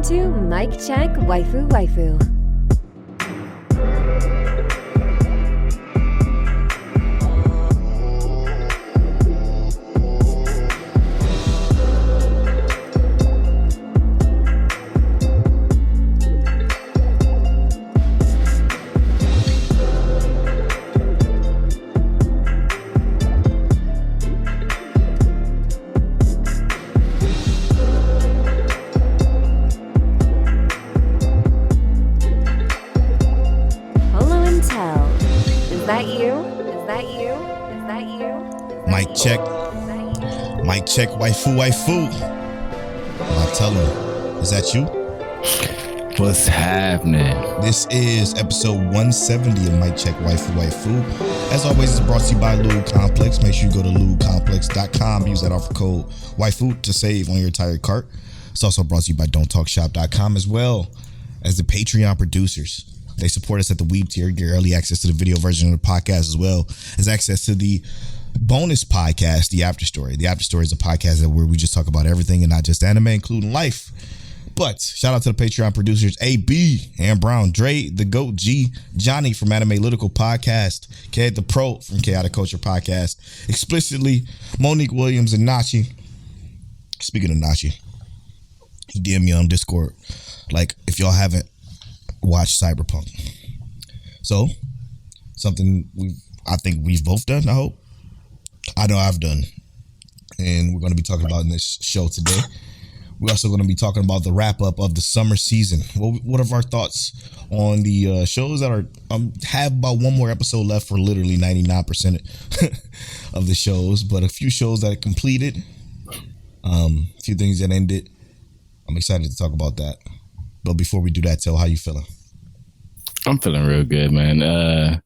to Mic Check Waifu Waifu. Mic check, waifu. Tell him, is that you? What's happening? This is episode 170 of Mic Check, Waifu. As always, it's brought to you by Lube Complex. Make sure you go to lubecomplex.com. Use that offer code waifu to save on your entire cart. It's also brought to you by don'ttalkshop.com as well as the Patreon producers. They support us at the Weeb tier, get early access to the video version of the podcast as well as access to the bonus podcast, The After Story. The After Story is a podcast where we just talk about everything and not just anime, including life. But shout out to the Patreon producers, AB, Aaron Brown, Dre, The Goat G, Johnny from Anime Lytical Podcast, Ked the Pro from Chaotic Culture Podcast, Explicitly, Monique Williams, and Nachi. Speaking of Nachi, he DM me on Discord, like, if y'all haven't watched Cyberpunk. So, something I think we've both done, I hope. I know I've done. And we're going to be talking about in this show today. We're also going to be talking about the wrap up of the summer season. What are our thoughts on the shows that are have about one more episode left for literally 99% of the shows, but a few shows that are completed, a few things that ended. I'm excited to talk about that. But before we do that, Tell, how you feeling? I'm feeling real good, man.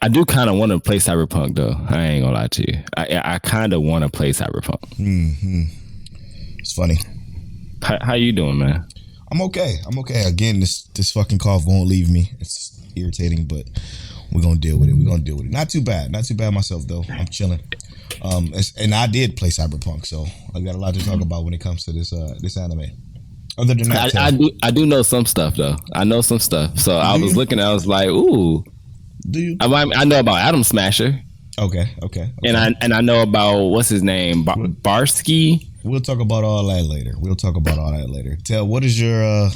I do kind of want to play Cyberpunk, though. I ain't gonna lie to you. I kind of want to play Cyberpunk. Mm-hmm. It's funny. How you doing, man? I'm okay. Again, this fucking cough won't leave me. It's irritating, but we're gonna deal with it. Not too bad myself, though. I'm chilling. And I did play Cyberpunk, so I got a lot to talk about when it comes to this anime. Other than that, I do know some stuff, though. I know some stuff. So I was looking. I was like, ooh. Do you? I know about Atom Smasher. Okay. And I know about, what's his name, Barsky. We'll talk about all that later. Tell, what is your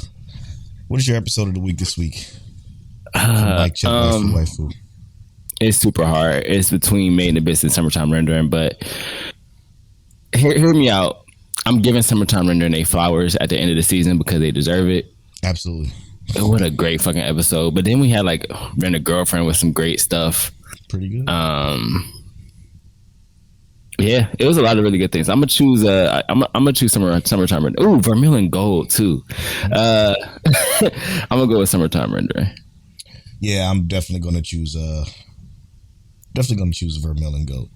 episode of the week this week? Like check waifu. It's super hard. It's between Made in Abyss and Summertime Rendering, but hear me out. I'm giving Summertime Rendering their flowers at the end of the season because they deserve it. Absolutely. What a great fucking episode. But then we had like Rent a Girlfriend with some great stuff. Pretty good. Yeah, it was a lot of really good things. I'm gonna choose Summertime Rendering. Ooh, Vermilion Gold too. I'm gonna go with Summertime Rendering. Yeah, I'm definitely gonna choose Vermilion Gold.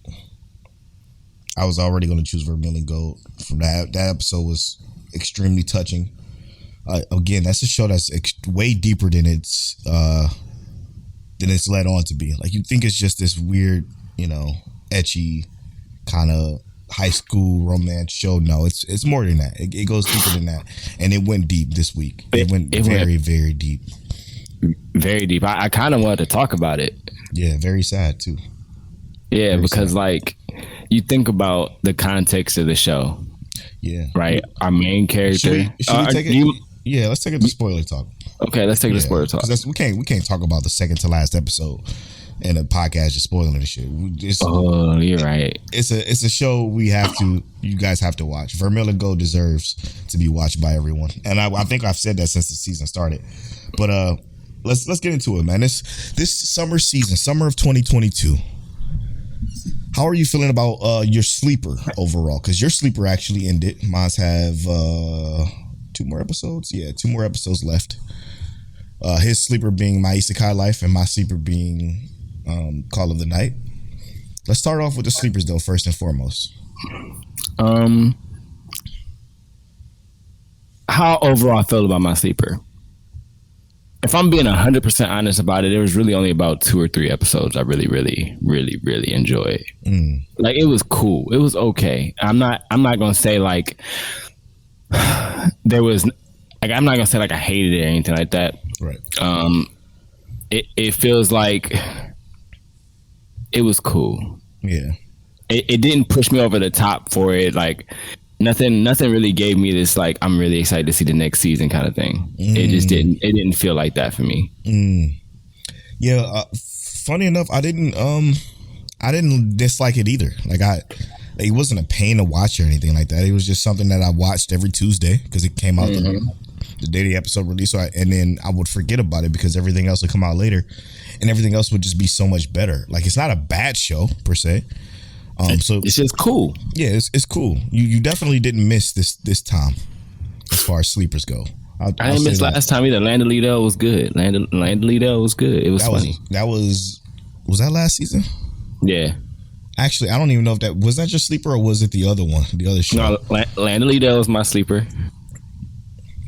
I was already gonna choose Vermilion Gold. From that episode was extremely touching. Again, that's a show that's way deeper than it's led on to be. Like, you think it's just this weird, ecchi kind of high school romance show. No, it's more than that. It goes deeper than that, and it went deep this week. It went very, very deep. Very deep. I kind of wanted to talk about it. Yeah, very sad too. Yeah, very because sad. Like, you think about the context of the show. Yeah. Right. Our main character. Should we take it? Yeah, let's take it to spoiler talk. Okay, let's take it to spoiler talk. Because we can't talk about the second to last episode in a podcast just spoiling the shit. You're right. It's a show you guys have to watch. Vermilion Gold deserves to be watched by everyone, and I think I've said that since the season started. But let's get into it, man. This summer season, summer of 2022. How are you feeling about your sleeper overall? Because your sleeper actually ended. Mine's have 2 more episodes. Yeah, 2 more episodes left. His sleeper being My Isekai Life and my sleeper being Call of the Night. Let's start off with the sleepers, though, first and foremost. How overall I feel about my sleeper? If I'm being 100% honest about it, there was really only about 2 or 3 episodes I really, really, really, really enjoyed. Like, it was cool. It was okay. I'm not gonna say like there was like I'm not gonna say like I hated it or anything like that. Right. It feels like it was cool. Yeah. It didn't push me over the top for it. Like nothing really gave me this like I'm really excited to see the next season kind of thing. It just didn't feel like that for me. Yeah. Funny enough, I didn't dislike it either. Like it wasn't a pain to watch or anything like that. It was just something that I watched every Tuesday because it came out the day the episode released. And then I would forget about it because everything else would come out later, and everything else would just be so much better. Like it's not a bad show per se. So it's just cool. Yeah, it's cool. You definitely didn't miss this time as far as sleepers go. I didn't miss last time either. Land of Lido was good. Land of Lido was good. It was funny. Was that last season? Yeah. Actually, I don't even know if that was that your sleeper or was it the other one, the other show. No, Land of Lido was my sleeper.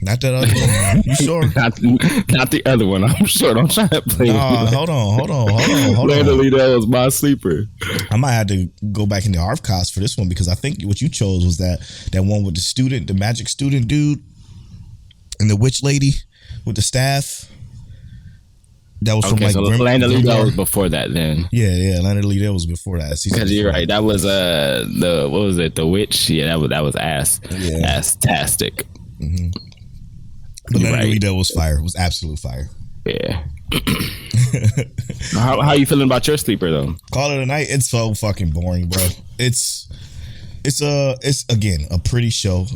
Not that other one. You sure? not the other one. I'm sure. Don't try to play. Hold on. Land of Lido was my sleeper. I might have to go back in the archives for this one because I think what you chose was that one with the magic student dude, and the witch lady with the staff. That was from like Land of Lido was before that. Then Land of Lido was before that. Because you're right. That was what was it? The witch. Yeah, that was ass-tastic. Mm-hmm. But Land of Lido was fire. It was absolute fire. Yeah. How you feeling about your sleeper though? Call it a night. It's so fucking boring, bro. It's again a pretty show.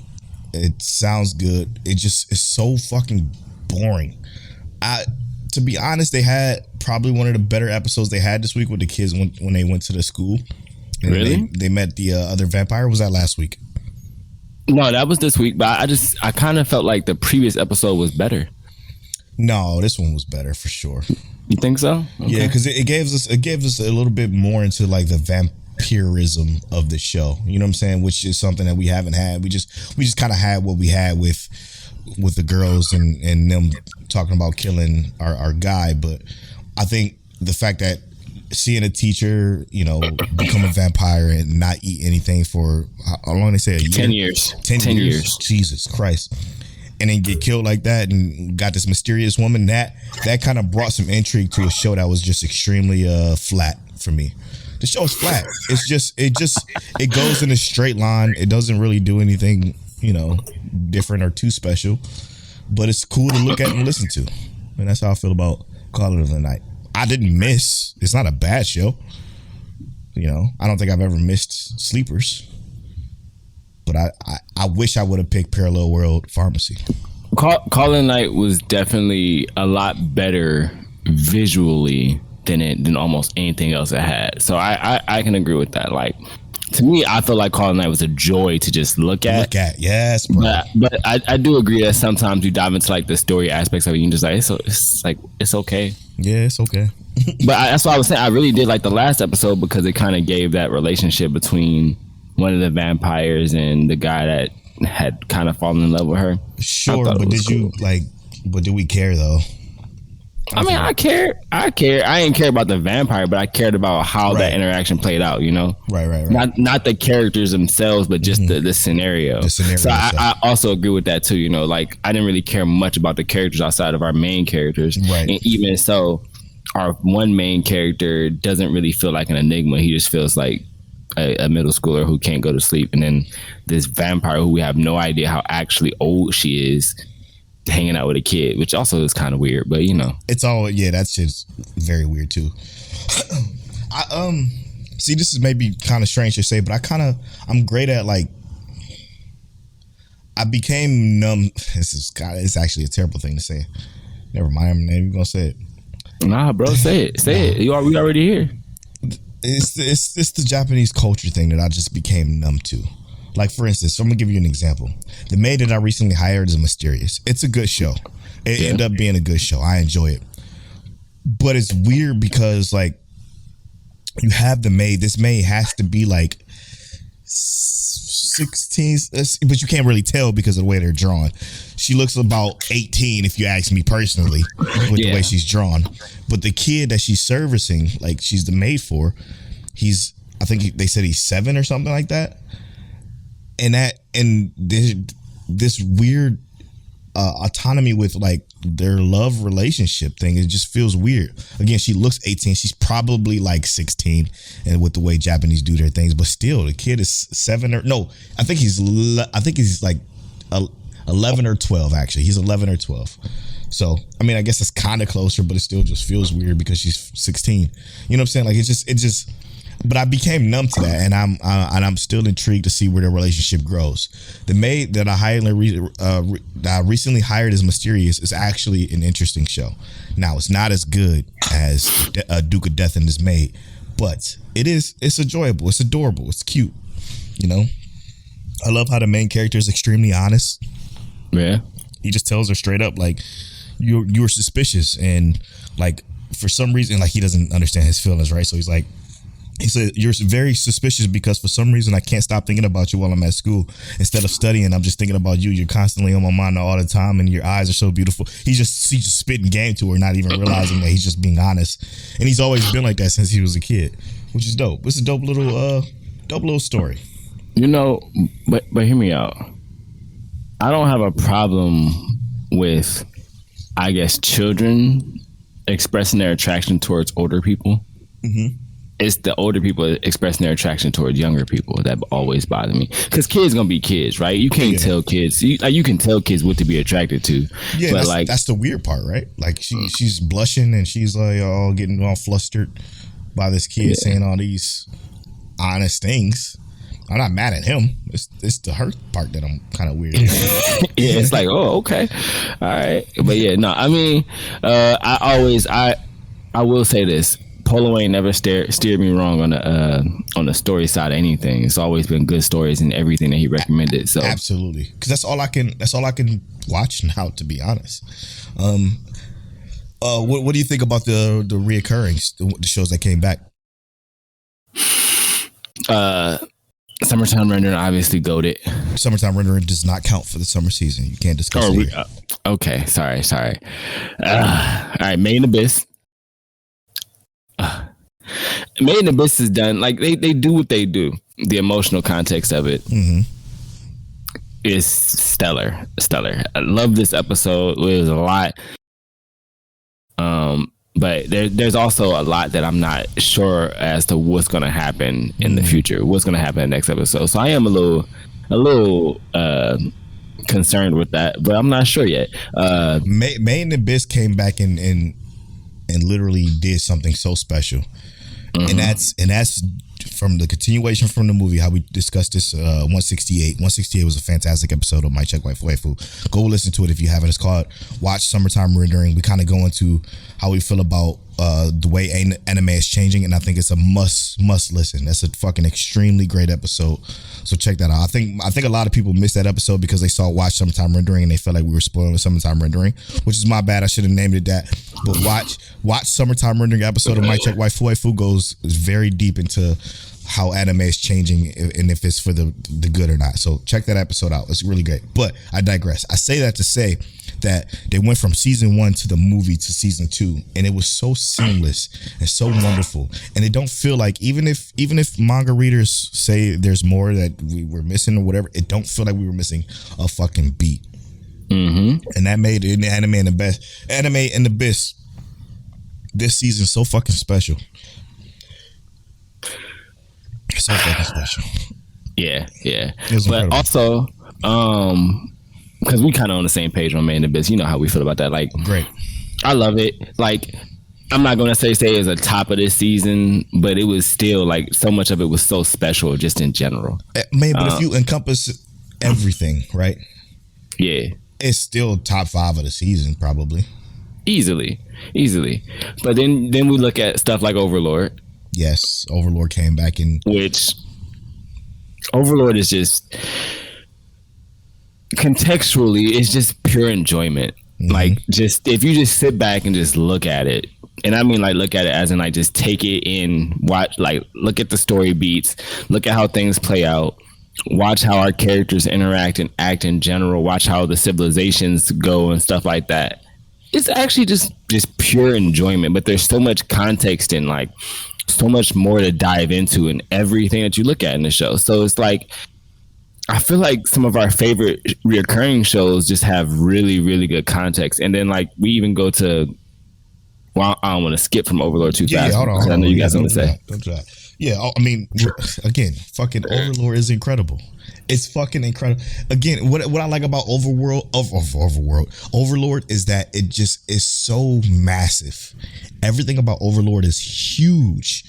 It sounds good. It's so fucking boring. To be honest, they had probably one of the better episodes they had this week with the kids when they went to the school. And really? They met the other vampire. Was that last week? No, that was this week. But I kind of felt like the previous episode was better. No, this one was better for sure. You think so? Okay. Yeah, because it gave us a little bit more into like the vampirism of the show. You know what I'm saying? Which is something that we haven't had. We just kind of had what we had with the girls and them talking about killing our guy. But I think the fact that seeing a teacher, become a vampire and not eat anything for how long they say a year? 10 years. 10 years. Jesus Christ. And then get killed like that and got this mysterious woman, that kind of brought some intrigue to a show that was just extremely flat for me. The show's flat. It goes in a straight line. It doesn't really do anything, different or too special. But it's cool to look at and listen to. And that's how I feel about Call It a Night. I didn't miss. It's not a bad show. I don't think I've ever missed sleepers. But I wish I would have picked Parallel World Pharmacy. Call It a Night was definitely a lot better visually than almost anything else it had. So I can agree with that. Like, to me, I feel like Call It a Night was a joy to just look at. Yes, bro. But I do agree that sometimes you dive into like the story aspects of it, you can just it's okay. Yeah, it's okay. But that's why I was saying I really did like the last episode because it kind of gave that relationship between one of the vampires and the guy that had kind of fallen in love with her. Sure, but did you but did we care though? I mean, I care. I didn't care about the vampire, but I cared about how that interaction played out, Right. Not the characters themselves, but just the scenario. The scenario. So I also agree with that too, like I didn't really care much about the characters outside of our main characters. Right. And even so, our one main character doesn't really feel like an enigma. He just feels like a middle schooler who can't go to sleep. And then this vampire who we have no idea how actually old she is, hanging out with a kid, which also is kind of weird, but it's all that's just very weird too. I see, this is maybe kind of strange to say, but I'm great at I became numb. It's actually a terrible thing to say. Never mind, I'm not even gonna say it. Nah, bro, say it. We already here. It's the Japanese culture thing that I just became numb to. Like, for instance, so I'm gonna give you an example. The maid that I recently hired is Mysterious. It's a good show. It ended up being a good show. I enjoy it. But it's weird because you have the maid. This maid has to be 16, but you can't really tell because of the way they're drawn. She looks about 18 if you ask me personally with the way she's drawn. But the kid that she's servicing, she's the maid for, I think they said he's 7 or something like that. And this weird autonomy with like their love relationship thing. It just feels weird. Again, she looks 18. She's probably like 16, and with the way Japanese do their things, but still, the kid is 7 or no. I think he's like 11 or 12. Actually, he's 11 or 12. So I mean, I guess it's kind of closer, but it still just feels weird because she's 16. You know what I'm saying? Like it just. But I became numb to that, and I'm still intrigued to see where their relationship grows. The maid that I recently hired as Mysterious is actually an interesting show. Now it's not as good as Duke of Death and His Maid, but it's enjoyable, it's adorable, it's cute. You know, I love how the main character is extremely honest. Yeah, he just tells her straight up like you're suspicious, and like for some reason like he doesn't understand his feelings, right? So he's like. He said, you're very suspicious because for some reason I can't stop thinking about you while I'm at school. Instead of studying, I'm just thinking about you. You're constantly on my mind all the time, and your eyes are so beautiful. He's just spitting game to her, not even realizing that he's just being honest. And he's always been like that since he was a kid, which is dope. It's a dope little story. You know, but hear me out. I don't have a problem with, I guess, children expressing their attraction towards older people. Mm-hmm. It's the older people expressing their attraction towards younger people that always bother me. Because kids gonna be kids, right? You can't tell kids. You can tell kids what to be attracted to. Yeah, but that's the weird part, right? Like she's blushing and she's like getting all flustered by this kid saying all these honest things. I'm not mad at him. It's the hurt part that I'm kind of weird. Yeah, it's like, oh, okay, all right. But yeah, no, I mean, I will say this. Polo ain't never steered me wrong on the story side of anything. It's always been good stories and everything that he recommended. So absolutely, because that's all I can watch now. To be honest, what do you think about the reoccurring the shows that came back? Summertime Rendering obviously goated. Summertime Rendering does not count for the summer season. You can't discuss it. Okay, sorry. All right, Made in Abyss. Made in Abyss is done. Like they do what they do. The emotional context of it is stellar. I love this episode. It was a lot. But there's also a lot that I'm not sure as to what's going to happen in the future. What's going to happen in the next episode. So I am a little concerned with that, but I'm not sure yet. Made in Abyss came back and literally did something so special. And that's from the continuation from the movie, how we discussed this 168. 168 was a fantastic episode of My Check Waifu. Go listen to it if you haven't. It's called Watch Summertime Rendering. We kind of go into how we feel about the way anime is changing, and I think it's a must listen. That's a fucking extremely great episode. So check that out. I think a lot of people missed that episode because they saw Watch Summertime Rendering and they felt like we were spoiling Summertime Rendering, which is my bad. I should have named it that. But watch Summertime Rendering episode of My Check Waifu goes very deep into how anime is changing and if it's for the good or not. So check that episode out. It's really great. But I digress. I say that to say that they went from season 1 to the movie to season 2, and it was so seamless and so wonderful. And it don't feel like even if manga readers say there's more that we were missing or whatever, it don't feel like we were missing a fucking beat. And that made it, the anime and the Abyss this season so fucking special. So fucking special. Yeah. But also, because we kind of on the same page on Made in Abyss. You know how we feel about that. Like, great. I love it. Like, I'm not going to say it's a top of this season, but it was still like so much of it was so special just in general. Man, but if you encompass everything, right? Yeah. It's still top 5 of the season, probably. Easily. But then we look at stuff like Overlord. Yes, Overlord came back in. Which Overlord is just contextually, it's just pure enjoyment. Like, just if you just sit back and just look at it, and I mean like look at it as in like just take it in, watch, like look at the story beats, look at how things play out, watch how our characters interact and act in general, watch how the civilizations go and stuff like that. It's actually just pure enjoyment, but there's so much context and like so much more to dive into in everything that you look at in the show. So it's like, I feel like some of our favorite reoccurring shows just have really, really good context. And then like we even go to, well, I don't want to skip from Overlord too fast. Hold on. I know you guys want to say. Don't do that. Yeah, I mean, again, fucking Overlord is incredible. It's fucking incredible. Again, what I like about Overlord is that it just is so massive. Everything about Overlord is huge.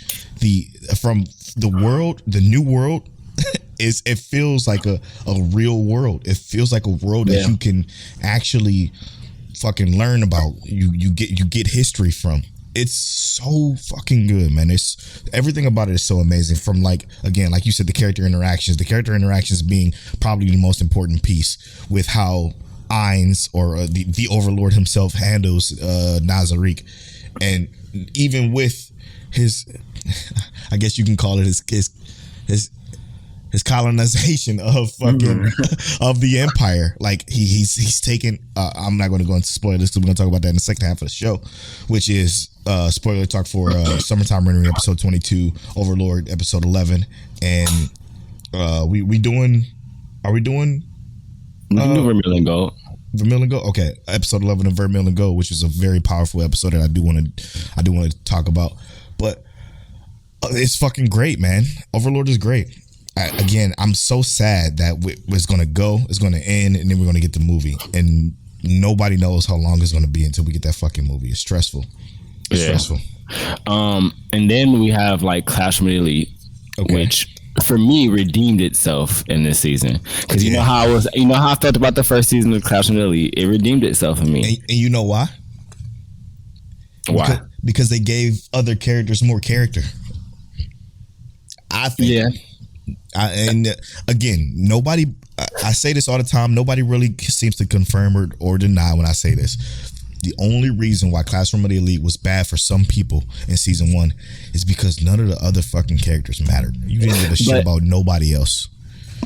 From the world, the new world, it feels like a real world. It feels like a world that you can actually fucking learn about. You get history from. It's so fucking good, man. It's everything about it is so amazing. From like you said, the character interactions being probably the most important piece with how Ainz or the Overlord himself handles Nazarick, and even with his, I guess you can call it his colonization of fucking of the empire. Like he's taken. I'm not going to go into spoilers because we're going to talk about that in the second half of the show, which is spoiler talk for Summertime Rendering episode 22, Overlord episode 11, and we doing? Are we doing? We can do Vermilion Gold. Vermilion Gold. Okay, episode 11 of Vermilion Gold, which is a very powerful episode that I do want to talk about, but it's fucking great, man. Overlord is great. Again, I'm so sad that it's going to go, it's going to end, and then we're going to get the movie. And nobody knows how long it's going to be until we get that fucking movie. It's stressful. It's stressful. And then we have like Clash of the Elite, which for me redeemed itself in this season. Because you know how I felt about the first season of Clash of the Elite. It redeemed itself for me. And you know why? Why? Because they gave other characters more character. I think. Yeah. And again, nobody, I say this all the time, nobody really seems to confirm or deny when I say this. The only reason why Classroom of the Elite was bad for some people in season 1 is because none of the other fucking characters mattered. You didn't give a shit about nobody else.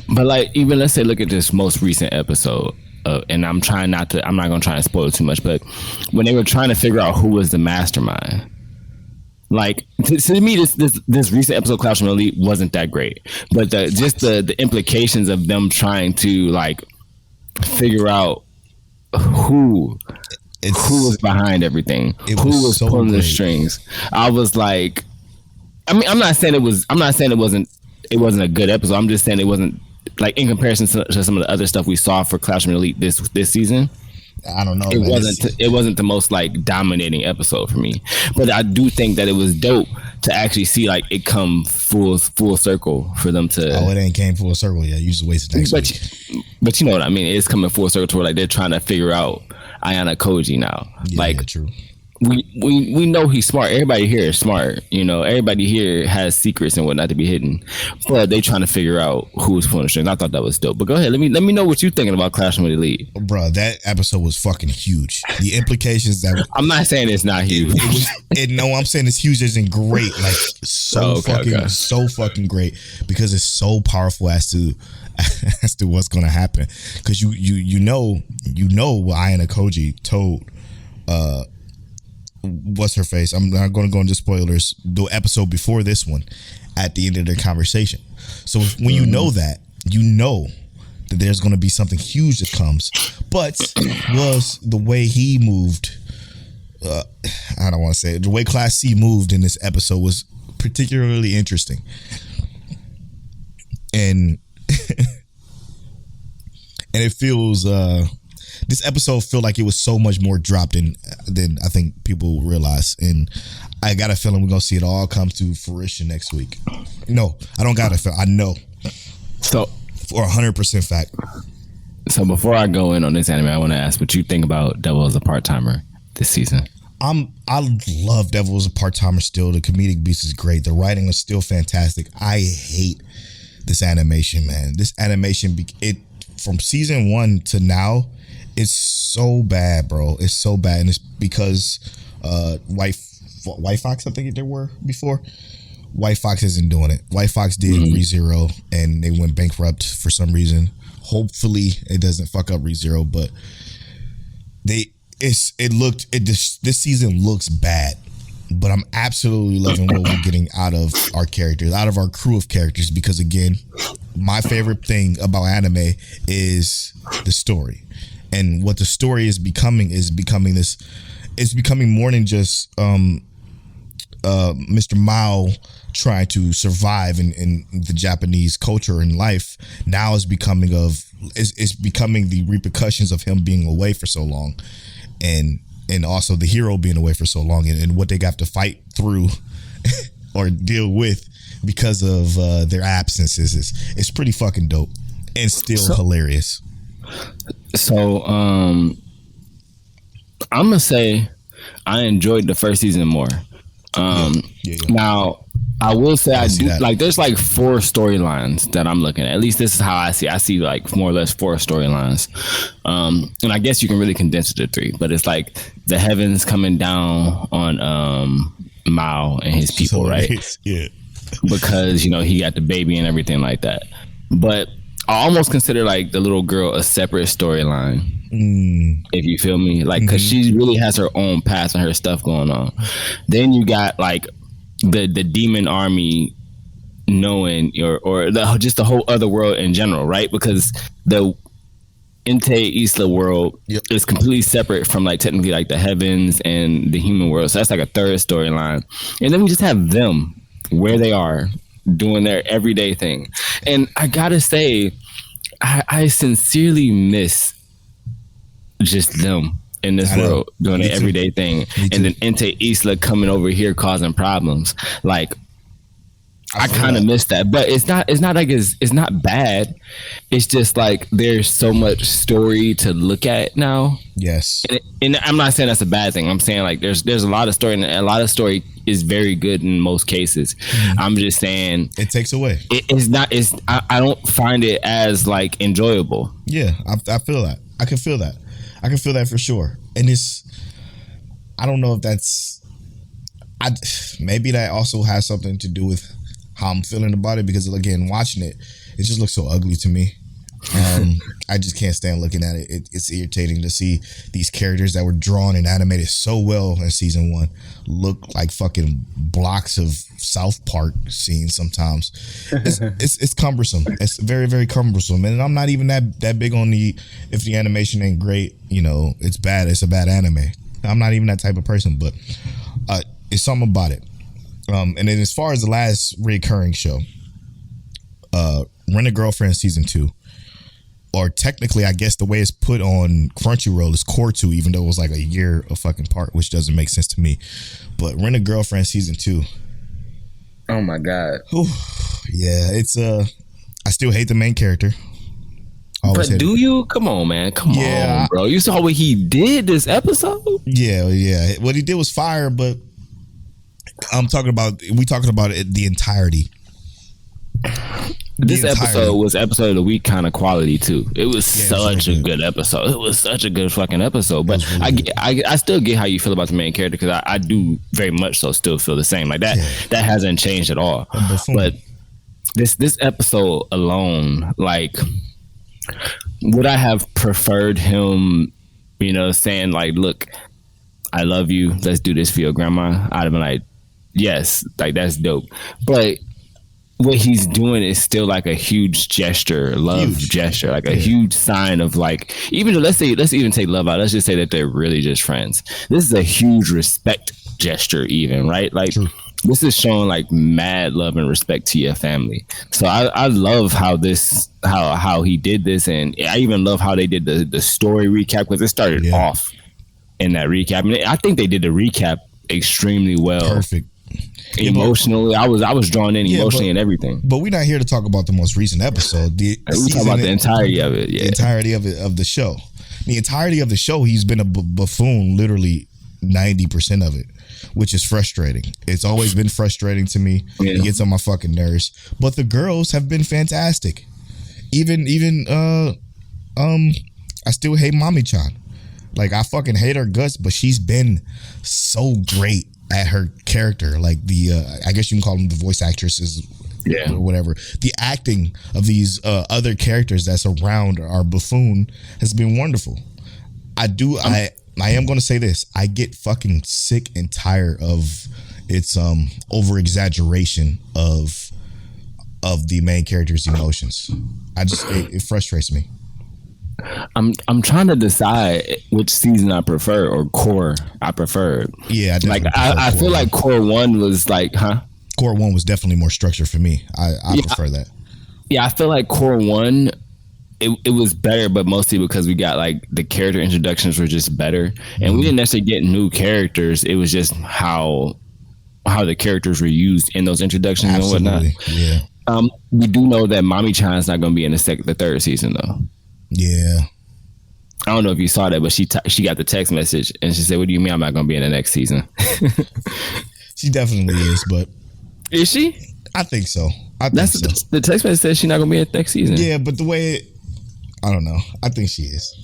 But like, even let's say, look at this most recent episode. And I'm not going to try and spoil too much, but when they were trying to figure out who was the mastermind, like to me, this recent episode of Clash of Elite wasn't that great, but the implications of them trying to like figure out who was behind everything, who was so pulling the strings. I was like, I mean, I'm not saying it wasn't a good episode. I'm just saying it wasn't, like, in comparison to some of the other stuff we saw for Clash of Elite this season. I don't know. It wasn't the most like dominating episode for me, but I do think that it was dope to actually see like it come full circle for them to. Oh, it ain't came full circle yet. You just wasted next week. But you know what I mean. It's coming full circle to where like they're trying to figure out Ayana Koji now. Yeah, like true. We know he's smart. Everybody here is smart. You know, everybody here has secrets and whatnot to be hidden. But they trying to figure out who's pulling the strings. I thought that was dope. But go ahead, let me know what you're thinking about Clash of the Elite. Bro, that episode was fucking huge. The implications that I'm not saying it's not huge. No, I'm saying it's huge as in great. Like so fucking great because it's so powerful as to what's gonna happen. Because you know what Ayana Koji told what's her face? I'm not going to go into spoilers. The episode before this one, at the end of their conversation. So when you know that there's going to be something huge that comes. But was the way he moved. I don't want to say it. The way Class C moved in this episode was particularly interesting, and and it feels. This episode felt like it was so much more dropped than I think people realize, and I got a feeling we're gonna see it all come to fruition next week. No, I don't got a feel. I know. So, for 100% fact. So before I go in on this anime, I want to ask what you think about Devil as a Part-Timer this season. I love Devil as a Part-Timer still. The comedic beats is great. The writing is still fantastic. I hate this animation, man. This animation, from season 1 to now. It's so bad, bro. It's so bad, and it's because White Fox, I think there were before. White Fox isn't doing it. White Fox did ReZero, and they went bankrupt for some reason. Hopefully, it doesn't fuck up ReZero, but this season looks bad. But I'm absolutely loving what we're getting out of our characters, out of our crew of characters, because again, my favorite thing about anime is the story, and what the story is becoming this. It's becoming more than just Mr. Mao trying to survive in the Japanese culture and life. Now it's becoming the repercussions of him being away for so long, and also the hero being away for so long, and what they got to fight through or deal with because of their absences. It's pretty fucking dope and still hilarious. So I'm gonna say I enjoyed the first season more. Now I will say I do like there's like 4 storylines that I'm looking at least this is how I see like more or less 4 storylines, and I guess you can really condense it to 3, but it's like the heavens coming down on Mao and his people, right? Yeah, because he got the baby and everything like that. But I almost consider like the little girl a separate storyline. If you feel me, like, because she really has her own past and her stuff going on. Then you got like the demon army knowing or just the whole other world in general, right? Because the Ente Isla world is completely separate from like technically like the heavens and the human world. So that's like a third storyline. And then we just have them where they are doing their everyday thing. And I gotta say, I sincerely miss just them in this world doing their everyday thing, and then Ente Isla coming over here causing problems. Like I kind of miss that, but it's not like it's not bad. It's just like there's so much story to look at now. Yes, and I'm not saying that's a bad thing. I'm saying like there's a lot of story, and a lot of story is very good in most cases. I'm just saying it takes away. It's not. I don't find it as like enjoyable. Yeah, I feel that. I can feel that. I can feel that for sure. And I don't know if that's, maybe that also has something to do with how I'm feeling about it, because again, watching it just looks so ugly to me. I just can't stand looking at it. It's irritating to see these characters that were drawn and animated so well in season 1 look like fucking blocks of South Park scenes sometimes. It's cumbersome. It's very, very cumbersome. And I'm not even that big on if the animation ain't great, it's bad. It's a bad anime. I'm not even that type of person, but it's something about it. And then as far as the last recurring show, Rent a Girlfriend season 2. Or technically, I guess the way it's put on Crunchyroll is Core 2, even though it was like a year of fucking part, which doesn't make sense to me. But Rent a Girlfriend season 2. Oh my god. Whew. Yeah, it's I still hate the main character. But do you? Come on, man. Come on, bro. You saw what he did this episode? Yeah. What he did was fire, but we talking about it the entirety. This episode was episode of the week kind of quality too. It was such a good episode. It was such a good fucking episode. But really I still get how you feel about the main character, because I do very much so still feel the same. Like that that hasn't changed at all. But this episode alone, like, would I have preferred him, saying like, look, I love you, let's do this for your grandma? I'd have been like, yes, like that's dope. But what he's doing is still like a huge gesture, gesture, like a huge sign of like, even though let's even take love out, let's just say that they're really just friends. This is a huge respect gesture, even, right? Like this is showing like mad love and respect to your family. So I love how he did this, and I even love how they did the story recap, because it started off in that recap. I mean, I think they did the recap extremely well. Perfect. Emotionally, I was drawn in emotionally and everything. But we're not here to talk about the most recent episode. We talk about the entirety of it. Yeah, the entirety of the show. The entirety of the show, he's been a buffoon literally 90% of it, which is frustrating. It's always been frustrating to me. It gets on my fucking nerves. But the girls have been fantastic. Even I still hate Mami-chan. Like, I fucking hate her guts, but she's been so great at her character. Like I guess you can call them the voice actresses, or whatever. The acting of these other characters that's around our buffoon has been wonderful. I am going to say this. I get fucking sick and tired of its over exaggeration of of the main character's emotions. It frustrates me. I'm trying to decide which season I prefer or core I preferred. Yeah, I feel like core 1 was like, Core 1 was definitely more structured for me. I prefer that. Yeah, I feel like core 1 it was better, but mostly because we got like the character introductions were just better, and we didn't necessarily get new characters. It was just how the characters were used in those introductions. Absolutely. And whatnot. Yeah. We do know that Mommy Chan's not going to be in the third season though. Yeah. I don't know if you saw that, but she got the text message and she said, "What do you mean I'm not going to be in the next season?" She definitely is, but is she? I think so. The text message says she's not going to be in the next season. Yeah, but the way I don't know. I think she is.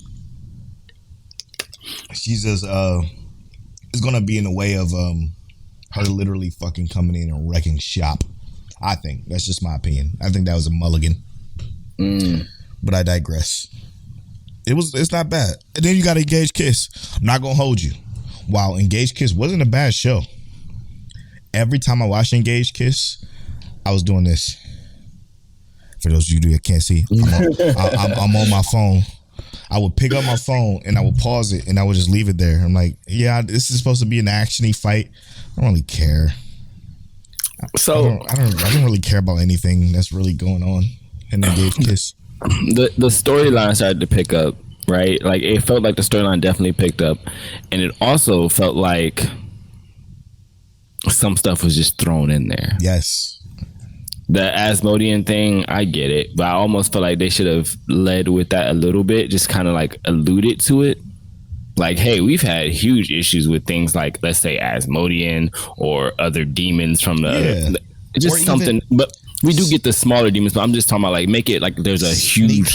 She's just it's going to be in the way of her literally fucking coming in and wrecking shop. I think that's just my opinion. I think that was a mulligan. But I digress. It's not bad. And then you got Engaged Kiss. I'm not gonna hold you. While Engaged Kiss wasn't a bad show, every time I watched Engaged Kiss, I was doing this. For those of you that can't see, I'm on my phone. I would pick up my phone and I would pause it and I would just leave it there. I'm like, yeah, this is supposed to be an actiony fight. I don't really care. So I don't really care about anything that's really going on in Engaged Kiss. The storyline started to pick up, right? Like it felt like the storyline definitely picked up, and it also felt like some stuff was just thrown in there. Yes. The Asmodean thing, I get it, but I almost feel like they should have led with that a little bit, just kind of like alluded to it. Like, hey, we've had huge issues with things like, let's say, Asmodean or other demons from the just or something. But we do get the smaller demons, but I'm just talking about like make it like there's a huge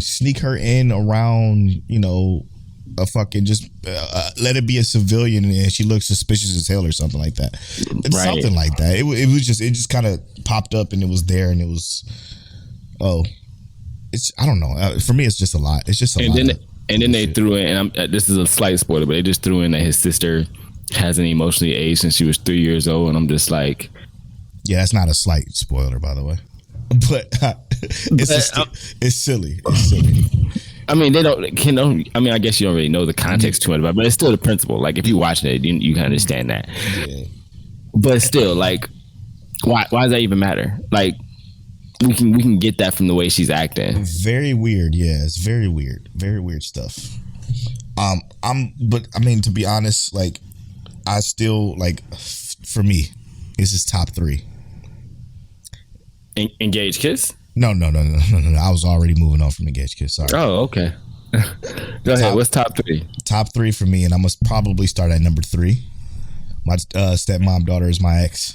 sneak her in around, a fucking just let it be a civilian and she looks suspicious as hell or something like that. Right. Something like that. It just kind of popped up and it was there and it was I don't know. For me, it's just a lot. It's just a lot. And then they threw in, and this is a slight spoiler, but they just threw in that his sister hasn't emotionally aged since she was 3 years old, and I'm just like, yeah, that's not a slight spoiler, by the way, but it's silly. It's silly. I mean, I guess you don't really know the context too much about it, but it's still the principle. Like if you're watching it, you can understand that. Yeah. But still, like, why does that even matter? Like, we can get that from the way she's acting. Very weird, yeah. It's very weird stuff. But I mean, to be honest, like, I still like. For me, this is top 3. Engaged Kiss? No. I was already moving on from Engaged Kiss. Sorry. Oh, okay. Go ahead. What's top 3? Top 3 for me, and I must probably start at number 3. My stepmom daughter is my ex.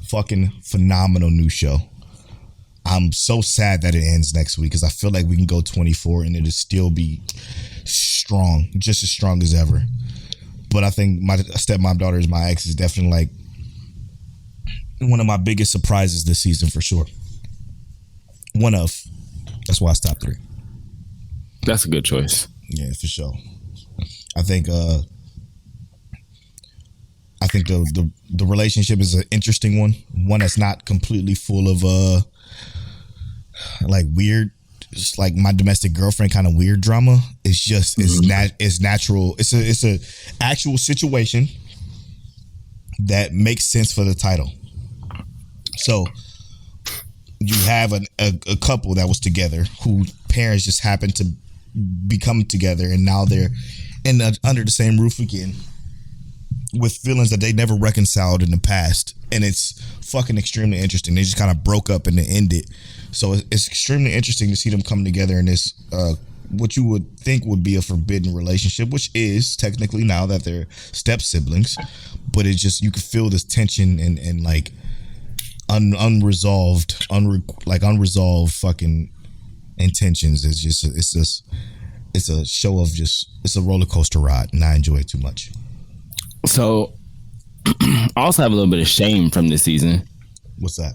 Fucking phenomenal new show. I'm so sad that it ends next week because I feel like we can go 24 and it'll still be strong, just as strong as ever. But I think my stepmom daughter is my ex is definitely like one of my biggest surprises this season for sure. That's why it's top 3. That's a good choice. Yeah, for sure. I think the relationship is an interesting one that's not completely full of like weird, just like my domestic girlfriend kind of weird drama. It's just it's natural. It's a actual situation that makes sense for the title. So you have a couple that was together who parents just happened to become together, and now they're under the same roof again, with feelings that they never reconciled in the past. And it's fucking extremely interesting. They just kind of broke up and then ended. So it's extremely interesting to see them come together in this, what you would think would be a forbidden relationship, which is technically now that they're step siblings. But it's just, you can feel this tension and like unresolved fucking intentions. It's a show of it's a roller coaster ride, and I enjoy it too much. So, I also have a little bit of shame from this season. What's that?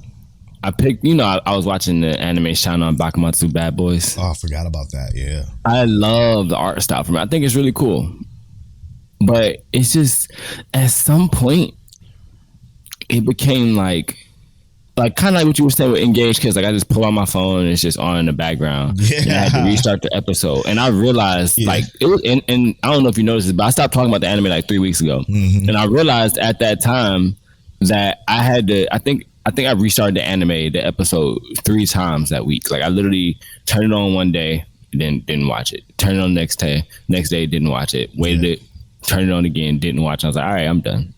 I picked, I was watching the anime Shine on Bakumatsu Bad Boys. Oh, I forgot about that, yeah. I love the art style from it. I think it's really cool. But it's just, at some point, it became like like kind of like what you were saying with Engaged Kids. Like I just pull out my phone and it's just on in the background. Yeah. And I had to restart the episode, and I realized like it was. And I don't know if you noticed this, but I stopped talking about the anime like 3 weeks ago, and I realized at that time that I had to. I think I restarted the episode 3 times that week. Like I literally turned it on one day, then didn't watch it. Turned it on the next day, didn't watch it. Waited it, turned it on again, didn't watch it. I was like, all right, I'm done.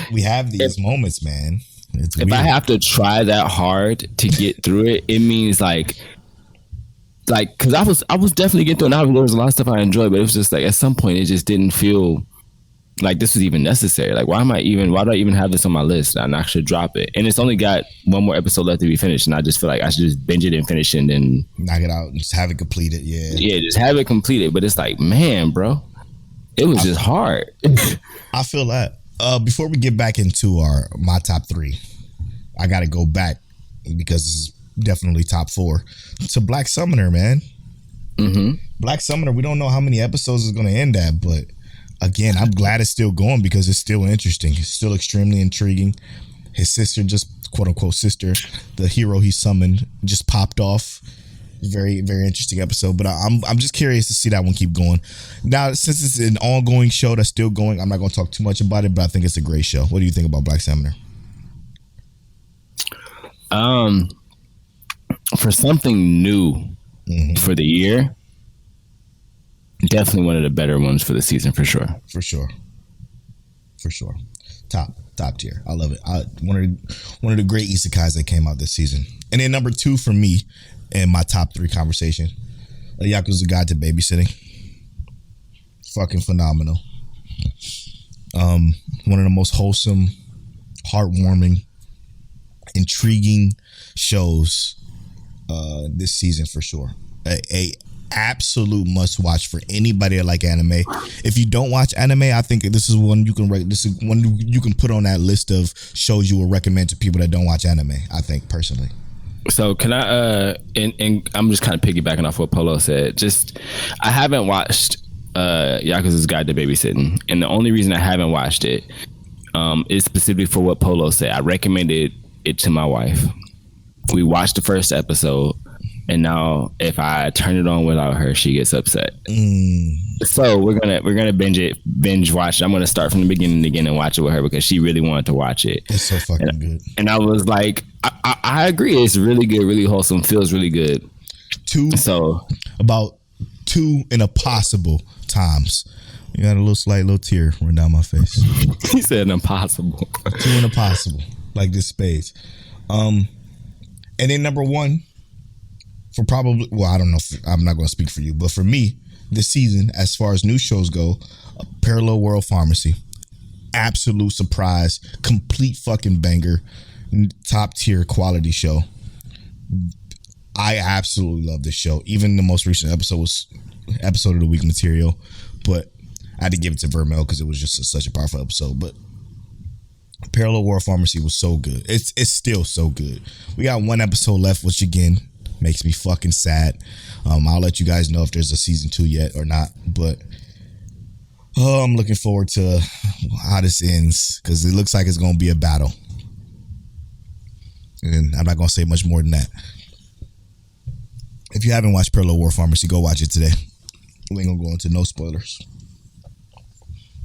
we have these moments, man. It's if weird. I have to try that hard to get through it, it means like because I was definitely getting through it. Now there was a lot of stuff I enjoyed, but it was just like at some point it just didn't feel like this was even necessary. Like why do I even have this on my list? And I should drop it. And it's only got one more episode left to be finished, and I just feel like I should just binge it and finish it and then knock it out and just have it completed. Yeah, just have it completed. But it's like, man, bro, it was just hard. I feel that. Before we get back into my top 3, I got to go back because this is definitely top 4 to Black Summoner, man. Black Summoner. We don't know how many episodes is going to end at, but again, I'm glad it's still going because it's still interesting. It's still extremely intriguing. His sister, just quote unquote sister, the hero he summoned, just popped off. Very, very interesting episode, but I'm just curious to see that one keep going. Now, since it's an ongoing show that's still going, I'm not going to talk too much about it, but I think it's a great show. What do you think about Black Summoner? For something new for the year, definitely one of the better ones for the season, for sure. For sure. Top tier. I love it. One of the great isekais that came out this season. And then number 2 for me, in my top 3 conversation, A Yakuza Guide to Babysitting. Fucking phenomenal. One of the most wholesome, heartwarming, intriguing shows this season for sure. A absolute must watch for anybody that like anime. If you don't watch anime, I think this is one you can put on that list of shows you will recommend to people that don't watch anime. I think personally. So can I and I'm just kind of piggybacking off what Polo said. I haven't watched Yakuza's Guide to Babysitting, and the only reason I haven't watched it is specifically for what Polo said. I recommended it to my wife. We watched the first episode, and now if I turn it on without her, she gets upset. So we're gonna binge watch it. I'm gonna start from the beginning again and watch it with her because she really wanted to watch it. It's so fucking good. And I was like, I agree. It's really good, really wholesome, feels really good. About 2 impossible times. You got a little tear run down my face. He said impossible. 2 impossible, like this spades. And then number 1 for probably, well, I don't know. I'm not going to speak for you, but for me, this season, as far as new shows go, Parallel World Pharmacy, absolute surprise, complete fucking banger, top tier quality show. I absolutely love this show. Even the most recent episode was episode of the week material, but I had to give it to Vermel because it was just such a powerful episode. But Parallel World Pharmacy was so good. It's still so good. We got 1 episode left, which again makes me fucking sad. I'll let you guys know if there's a season 2 yet or not, but I'm looking forward to how this ends because it looks like it's going to be a battle. And I'm not going to say much more than that. If you haven't watched Parallel World Pharmacy, go watch it today. We ain't going to go into no spoilers.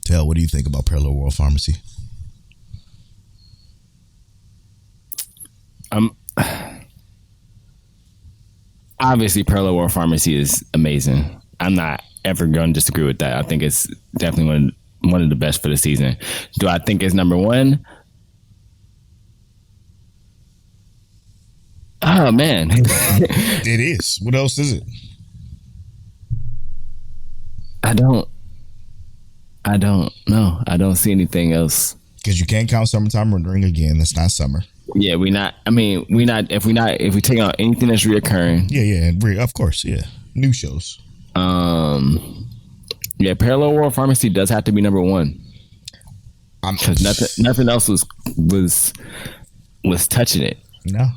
Tell, what do you think about Parallel World Pharmacy? Obviously Parallel World Pharmacy is amazing. I'm not ever going to disagree with that. I think it's definitely one of the best for the season. Do I think it's number 1? Oh man. It is. What else is it? I don't know. I don't see anything else. Because you can't count Summertime Rendering again. That's not summer. Yeah, if we take out anything that's reoccurring. Yeah, of course, yeah. New shows. Yeah, Parallel World Pharmacy does have to be number 1. Because nothing else was touching it. No.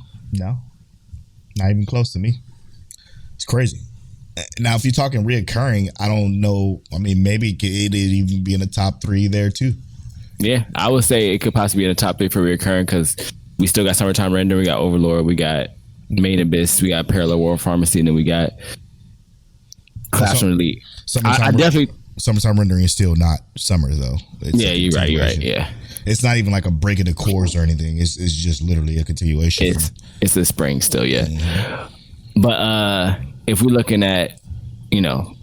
Not even close to me. It's crazy. Now, if you're talking reoccurring, I don't know. I mean, maybe it'd even be in the top 3 there too. Yeah, I would say it could possibly be in the top 3 for reoccurring because we still got Summertime Render, we got Overlord, we got Main Abyss, we got Parallel World Pharmacy, and then we got Classroom Elite. I definitely Summertime Rendering is still not summer though. Yeah, you're right. Yeah, it's not even like a break of the course or anything. It's just literally a continuation. It's the spring still, yeah. Mm-hmm. But if we're looking at,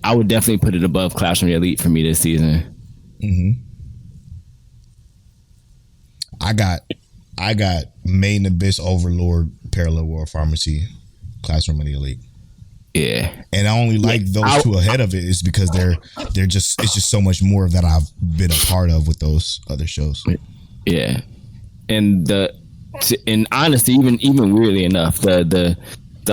I would definitely put it above Classroom Elite for me this season. Mm-hmm. I got Main Abyss, Overlord, Parallel World Pharmacy, Classroom Elite. Yeah, and I only like those two ahead of it is because they're just it's just so much more that I've been a part of with those other shows. Yeah, and honestly, even weirdly enough, the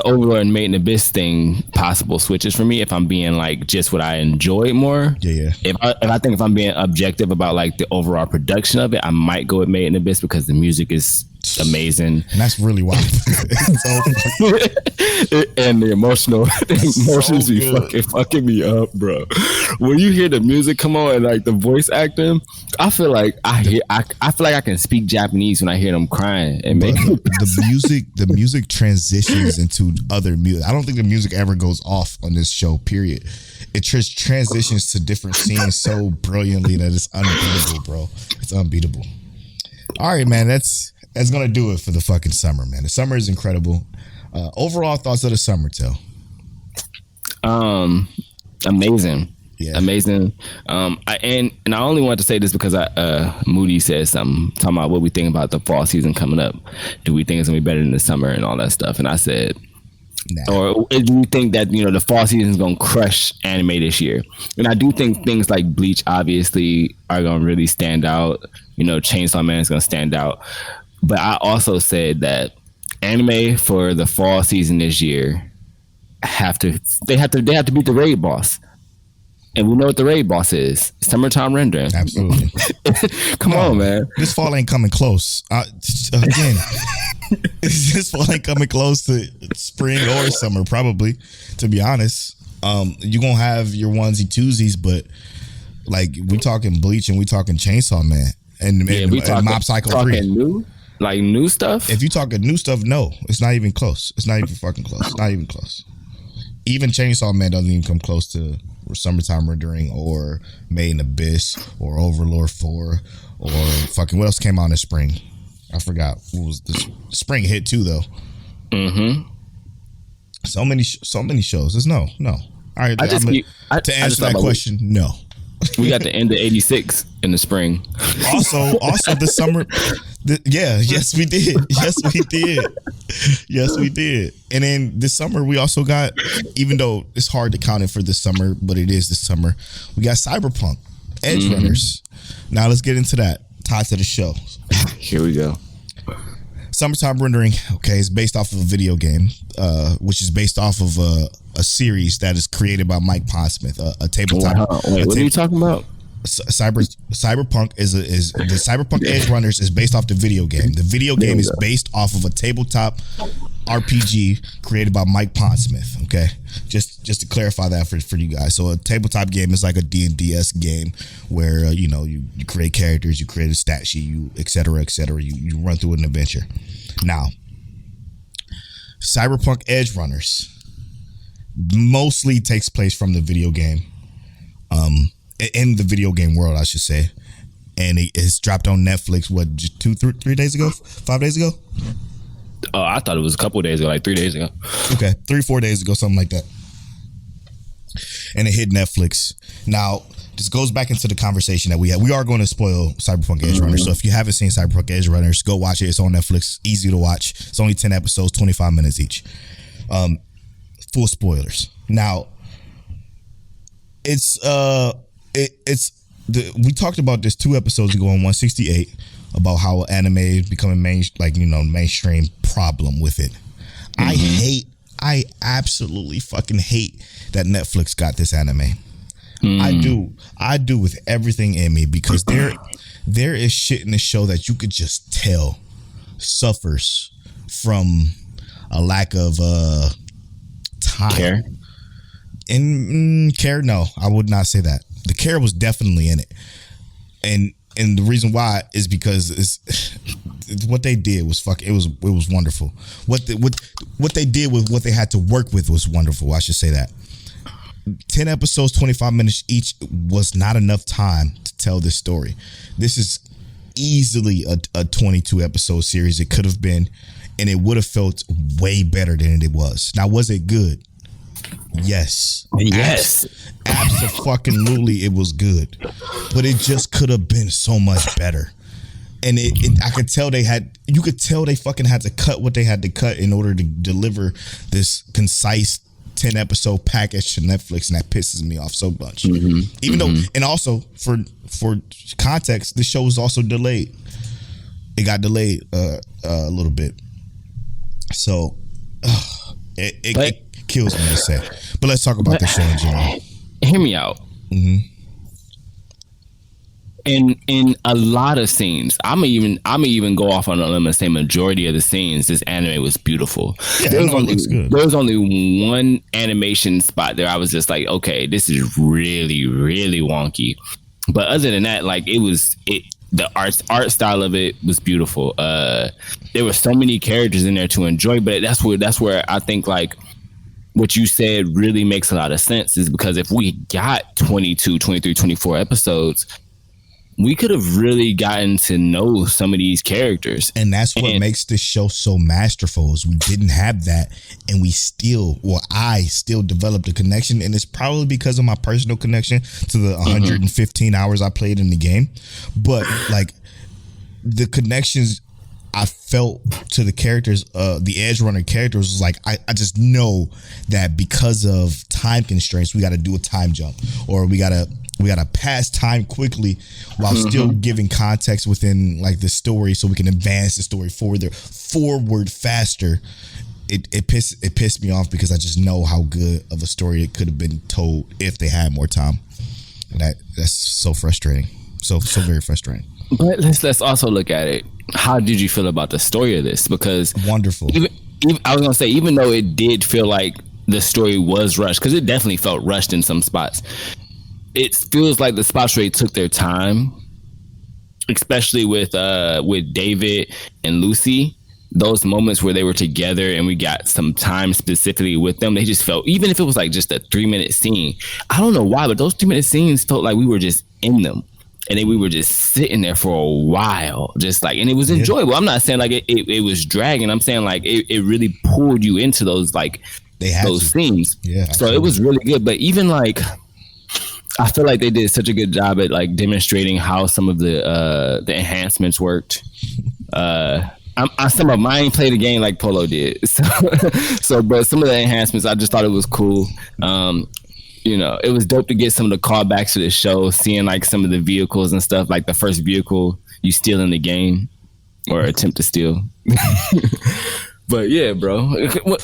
Overlord and Maiden Abyss thing possible switches for me if I'm being like just what I enjoy more. Yeah. If I'm being objective about like the overall production of it, I might go with Maiden Abyss because the music is amazing, and that's really why. And the emotions be fucking me up, bro. When you hear the music come on and like the voice acting, I feel like I feel like I can speak Japanese when I hear them crying. And the music transitions into other music. I don't think the music ever goes off on this show. Period. It just transitions to different scenes so brilliantly that it's unbeatable, bro. It's unbeatable. All right, man. That's gonna do it for the fucking summer, man. The summer is incredible. Overall thoughts of the summer, Till? Amazing. Yeah. Amazing. I only want to say this because Moody said something talking about what we think about the fall season coming up. Do we think it's gonna be better than the summer and all that stuff? And I said, nah. Or do you think that the fall season is gonna crush anime this year? And I do think things like Bleach obviously are gonna really stand out. Chainsaw Man is gonna stand out. But I also said that anime for the fall season this year have to beat the raid boss. And we know what the raid boss is. Summertime Rendering. Absolutely. Come on, man. This fall ain't coming close. Again, this fall ain't coming close to spring or summer, probably, to be honest. You're going to have your onesie twosies, but like we talking Bleach and we talking Chainsaw Man and Mob Psycho 3. New stuff? If you talking new stuff, no. It's not even close. It's not even fucking close. Not even close. Even Chainsaw Man doesn't even come close to Summertime Rendering or Maiden Abyss or Overlord 4 or fucking what else came out in the spring? I forgot. What was the spring hit too though? Mm-hmm. So many shows. There's no. All right. To answer that question, no. We got the end of 86 in the spring. Also the summer. Yes, we did. Yes, we did. And then this summer, we also got, even though it's hard to count it for this summer, but it is this summer, we got Cyberpunk Edgerunners. Now let's get into that. Tied to the show. Here we go. Summertime Rendering, okay, is based off of a video game, which is based off of a series that is created by Mike Pondsmith, a tabletop. What are you talking about? Cyberpunk is the Cyberpunk Edgerunners is based off the video game. The video game is based off of a tabletop RPG created by Mike Pondsmith. Okay, just to clarify that for you guys. So a tabletop game is like a D&D-esque game where you create characters, you create a stat sheet, you et cetera. You run through an adventure. Now, Cyberpunk Edgerunners mostly takes place from the video game. In the video game world, I should say. And it's dropped on Netflix, just 3 days ago? 5 days ago? Oh, I thought it was a couple of days ago, like 3 days ago. Okay, 3-4 days ago, something like that. And it hit Netflix. Now, this goes back into the conversation that we had. We are going to spoil Cyberpunk Edgerunner. So if you haven't seen Cyberpunk Edgerunners, go watch it. It's on Netflix. Easy to watch. It's only 10 episodes, 25 minutes each. Full spoilers. Now, we talked about this 2 episodes ago on 168 about how anime is becoming mainstream problem with it. Mm-hmm. I absolutely fucking hate that Netflix got this anime. I do with everything in me because there is shit in the show that you could just tell suffers from a lack of time. Care? Care, no, I would not say that. The care was definitely in it, and the reason why is because it's what they did was it was wonderful. What they did with what they had to work with was wonderful. I should say that. 10 episodes, 25 minutes each was not enough time to tell this story. This is easily a 22 episode series. It could have been, and it would have felt way better than it was. Now, was it good? Yes. Absolutely, it was good. But it just could have been so much better. And I could tell you could tell they fucking had to cut what they had to cut in order to deliver this concise 10 episode package to Netflix, and that pisses me off so much. Even though, and also for context, this show was also delayed. It got delayed a little bit, so it kills me to say. But let's talk about the show in general. Hear me out. In a lot of scenes, I'm even go off on a limb and say majority of the scenes, this anime was beautiful. Yeah, there was only one animation spot there I was just like, okay, this is really, really wonky. But other than that, like the art style of it was beautiful. There were so many characters in there to enjoy, but that's where I think like what you said really makes a lot of sense, is because if we got 22, 23, 24 episodes, we could have really gotten to know some of these characters. And that's what makes this show so masterful, is we didn't have that, and I still developed a connection, and it's probably because of my personal connection to the 115 hours I played in the game. But like the connections I felt to the characters, the Edgerunner characters, was like, I just know that because of time constraints, we got to do a time jump, or we got to pass time quickly while still giving context within like the story, so we can advance the story forward faster. It pissed me off because I just know how good of a story it could have been told if they had more time. And that's so frustrating. So very frustrating. But let's also look at it. How did you feel about the story of this? Because wonderful. Even I was gonna say, even though it did feel like the story was rushed, because it definitely felt rushed in some spots, it feels like the spots really took their time, especially with David and Lucy. Those moments where they were together and we got some time specifically with them, they just felt, even if it was like just a 3-minute scene, I don't know why, but those 3-minute scenes felt like we were just in them. And then we were just sitting there for a while, just like, and it was enjoyable. I'm not saying like it was dragging. I'm saying like it really pulled you into those like those scenes. Yeah. So absolutely. it was really good. But even like, I feel like they did such a good job at like demonstrating how some of the enhancements worked. I ain't played the game like Polo did. So but some of the enhancements, I just thought it was cool. You know, it was dope to get some of the callbacks to the show, seeing like some of the vehicles and stuff, like the first vehicle you steal in the game or attempt to steal. But yeah, bro,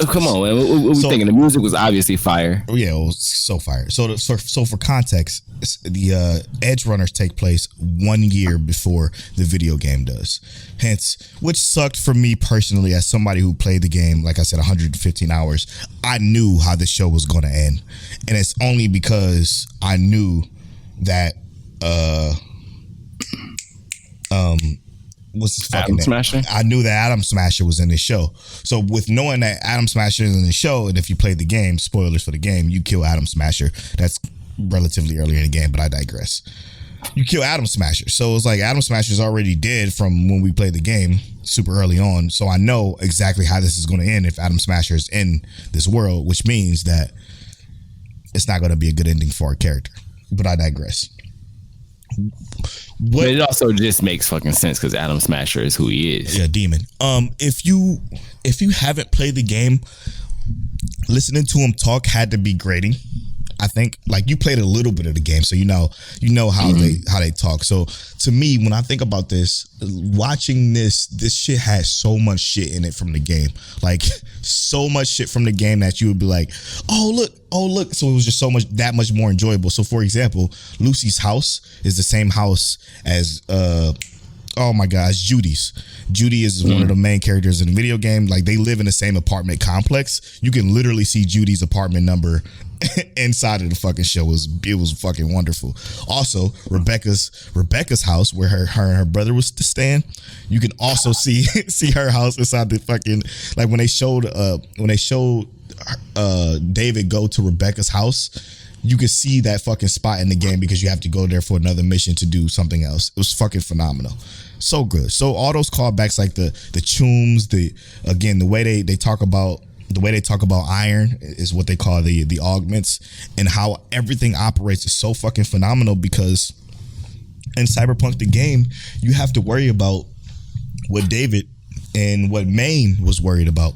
come on, man. What we thinking? The music was obviously fire. Yeah, it was so fire. So for context, the Edgerunners take place 1 year before the video game does. Hence, which sucked for me personally as somebody who played the game, like I said, 115 hours. I knew how the show was going to end, and it's only because I knew that what's his fucking name? Smasher? I knew that Adam Smasher was in the show. So with knowing that Adam Smasher is in the show, and if you played the game, spoilers for the game, you kill Adam Smasher. That's relatively early in the game, but I digress. You kill Adam Smasher. So it's like Adam Smasher's already dead from when we played the game super early on. So I know exactly how this is going to end if Adam Smasher is in this world, which means that it's not going to be a good ending for our character. But I digress. But it also just makes fucking sense because Adam Smasher is who he is. Yeah, demon. If you haven't played the game, listening to him talk had to be grating. I think like you played a little bit of the game, so you know how they talk. So to me, when I think about this, watching this shit has so much shit in it from the game, like so much shit from the game that you would be like, oh look. So it was just that much more enjoyable. So for example, Lucy's house is the same house as oh my gosh, Judy's. Judy is one of the main characters in the video game. Like they live in the same apartment complex. You can literally see Judy's apartment number inside of the fucking show was fucking wonderful. Also, Rebecca's house where her and her brother was staying, you can also see her house inside the fucking, like when they showed David go to Rebecca's house, you could see that fucking spot in the game because you have to go there for another mission to do something else. It was fucking phenomenal. So good. So all those callbacks, like the chooms, the way they talk about iron is what they call the augments, and how everything operates is so fucking phenomenal, because in Cyberpunk the game, you have to worry about what David and what Maine was worried about.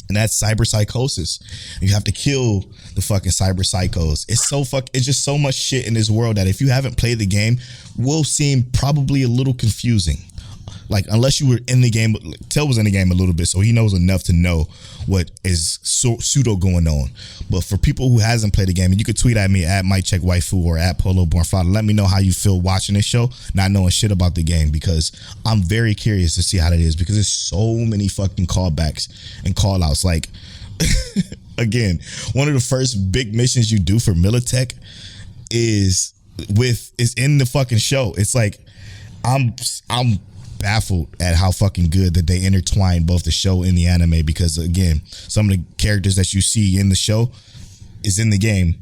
And that's cyber psychosis. You have to kill the fucking cyber psychos. It's just so much shit in this world that if you haven't played the game, will seem probably a little confusing. Like, unless you were in the game, Tell was in the game a little bit, so he knows enough to know what is pseudo going on. But for people who hasn't played the game, and you could tweet at me at MikeCheckWaifu or at PoloBornFather, let me know how you feel watching this show, not knowing shit about the game, because I'm very curious to see how that is, because there's so many fucking callbacks and call outs. Like, again, one of the first big missions you do for Militech is in the fucking show. It's like, I'm baffled at how fucking good that they intertwine both the show and the anime, because again, some of the characters that you see in the show is in the game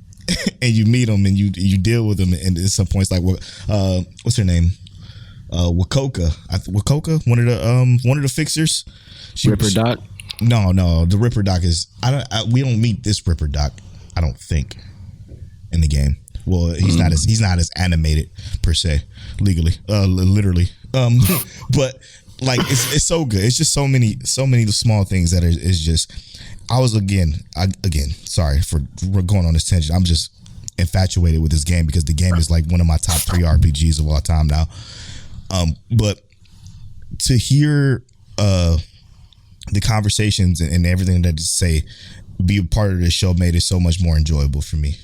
and you meet them and you deal with them, and at some points, like what's her name, Wakoka, one of the fixers, Ripper Doc. No, the Ripper Doc is we don't meet this Ripper Doc, I don't think, in the game. Well, he's not as animated per se, literally. But like it's so good. It's just so many small things that is just. I was again. Sorry for going on this tangent. I'm just infatuated with this game because the game is like one of my top 3 RPGs of all time now. But to hear the conversations and everything that they say, be a part of this show made it so much more enjoyable for me.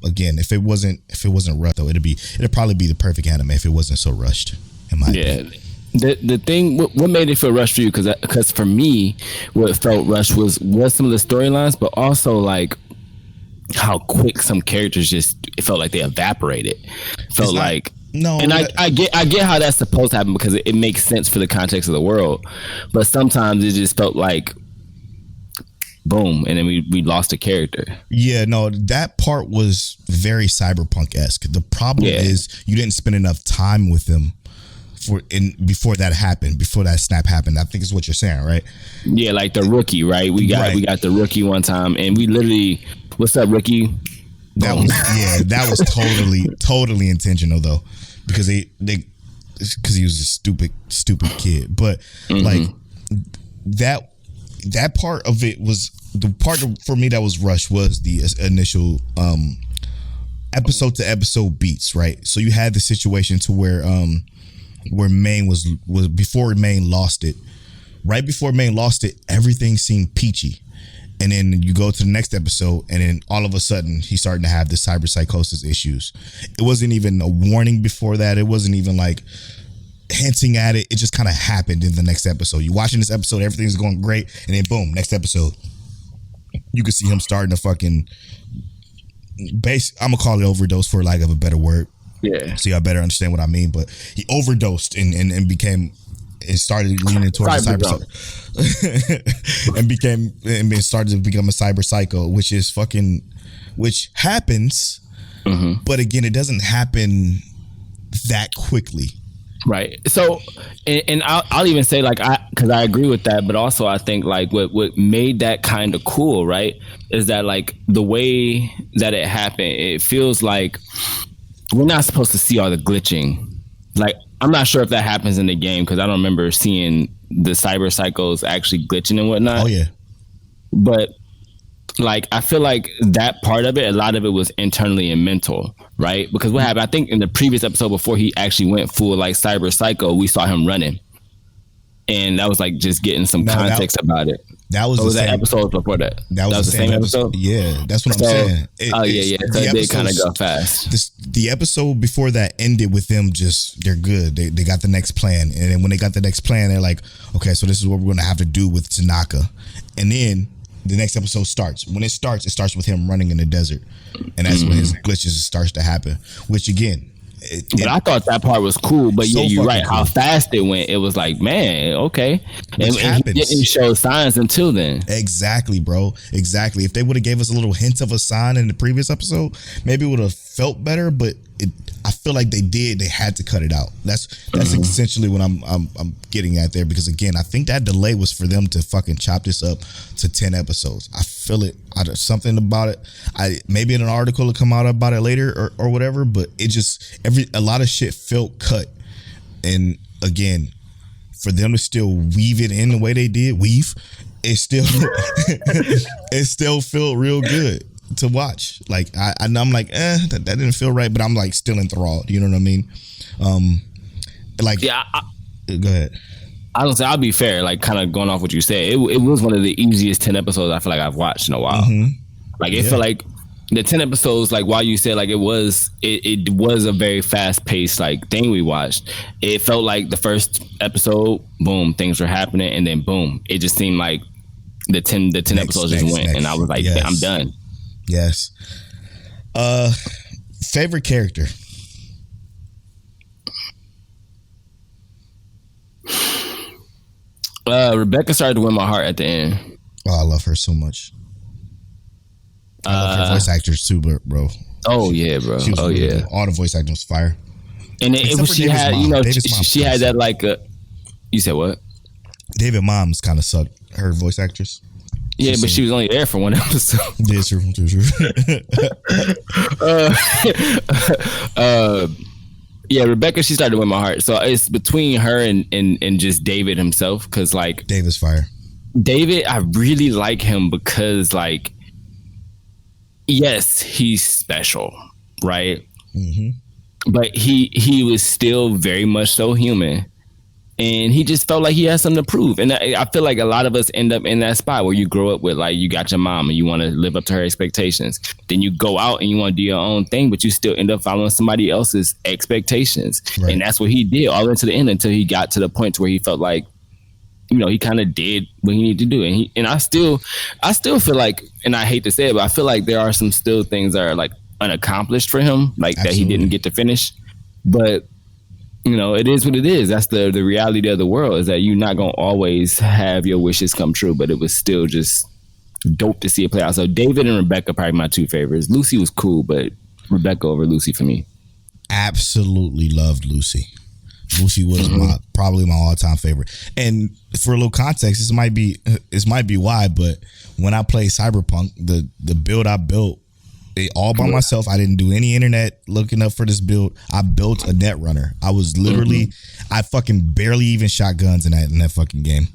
Again, if it wasn't rushed though, it'd probably be the perfect anime if it wasn't so rushed. In my opinion. The thing, what made it feel rushed for you? Because for me, what felt rushed was some of the storylines, but also like how quick some characters it felt like they evaporated. No, and I get how that's supposed to happen because it makes sense for the context of the world, but sometimes it just felt like boom, and then we lost a character. Yeah, no, that part was very Cyberpunk-esque. The problem is you didn't spend enough time with them before that snap happened. I think is what you're saying, right? Yeah, like the rookie, right? We got the rookie one time, and we literally, what's up, rookie? That was totally intentional though, because he was a stupid kid. But like that part of it was the part for me that was rushed was the initial episode to episode beats, right? So you had the situation to where Maine was before Maine lost it. Right before Maine lost it, everything seemed peachy. And then you go to the next episode, and then all of a sudden he's starting to have the cyber psychosis issues. It wasn't even a warning before that. It wasn't even like hinting at it. It just kind of happened in the next episode. You're watching this episode, everything's going great, and then boom, next episode, you can see him starting to fucking I'm gonna call it overdose for lack of a better word. Yeah. So y'all better understand what I mean. But he overdosed and started leaning towards the cyber and started to become a cyber psycho, which happens. Mm-hmm. But again, it doesn't happen that quickly. Right. So, and I'll even say because I agree with that, but also I think like what made that kind of cool, right, is that like the way that it happened, it feels like we're not supposed to see all the glitching. Like, I'm not sure if that happens in the game because I don't remember seeing the cyber psychos actually glitching and whatnot. Oh yeah. But like, I feel like that part of it, a lot of it was internally and mental, right? Because what happened, I think in the previous episode before he actually went full like cyber psycho, we saw him running. And that was like just getting some context about it. That was that episode before that. That was the same episode. Yeah, that's what I'm saying. So it did kind of go fast. The episode before that ended with them they're good. They got the next plan, and then when they got the next plan, they're like, okay, so this is what we're going to have to do with Tanaka, and then the next episode starts. When it starts with him running in the desert, and that's when his glitches starts to happen. Which again, but I thought that part was cool. But so yeah, you're right. cool. How fast it went, it was like, man, okay. And he didn't show signs until then. Exactly, bro. Exactly. If they would have gave us a little hint of a sign in the previous episode, maybe it would have felt better. But I feel like they had to cut it out. That's essentially what I'm getting at there. Because again, I think that delay was for them to fucking chop this up to 10 episodes. I feel it. Something about it. Maybe in an article will come out about it later or whatever. But it just a lot of shit felt cut. And again, for them to still weave it in the way they did, it still it still felt real good to watch. Like I'm like, that didn't feel right, but I'm like still enthralled. You know what I mean? Go ahead. I don't say, I'll be fair, like kind of going off what you said. It was one of the easiest 10 episodes I feel like I've watched in a while. Like it felt like the 10 episodes, like while you said like it was a very fast paced like thing we watched. It felt like the first episode, boom, things were happening, and then boom, it just seemed like the 10 episodes just went, and I was like, I'm done. Yes. Favorite character? Rebecca started to win my heart at the end. Oh, I love her so much. I love her voice actors too, bro. Oh yeah, bro. Oh really yeah. Good. All the voice acting was fire. And it was, she had, you know, she had that like you said what? David Mom's kind of sucked. Her voice actress. Yeah, but she was only there for one episode. Yeah, true. Yeah, Rebecca, she started to win my heart. So it's between her and just David himself, because like David's fire. David, I really like him because like, yes, he's special, right? But he was still very much so human. And he just felt like he had something to prove. And I feel like a lot of us end up in that spot where you grow up with, like, you got your mom and you want to live up to her expectations. Then you go out and you want to do your own thing, but you still end up following somebody else's expectations. Right. And that's what he did all the way to the end, until he got to the point where he felt like, you know, he kind of did what he needed to do. And I still feel like, and I hate to say it, but I feel like there are some still things that are like unaccomplished for him, like Absolutely. That he didn't get to finish. But you know, it is what it is. That's the reality of the world, is that you're not going to always have your wishes come true, but it was still just dope to see it play out. So David and Rebecca, probably my two favorites. Lucy was cool, but Rebecca over Lucy for me. Absolutely loved Lucy. Lucy was probably my all-time favorite. And for a little context, this might be why, but when I played Cyberpunk, the build I built, all by myself. I didn't do any internet looking up for this build. I built a Netrunner. I was literally, I fucking barely even shot guns in that fucking game.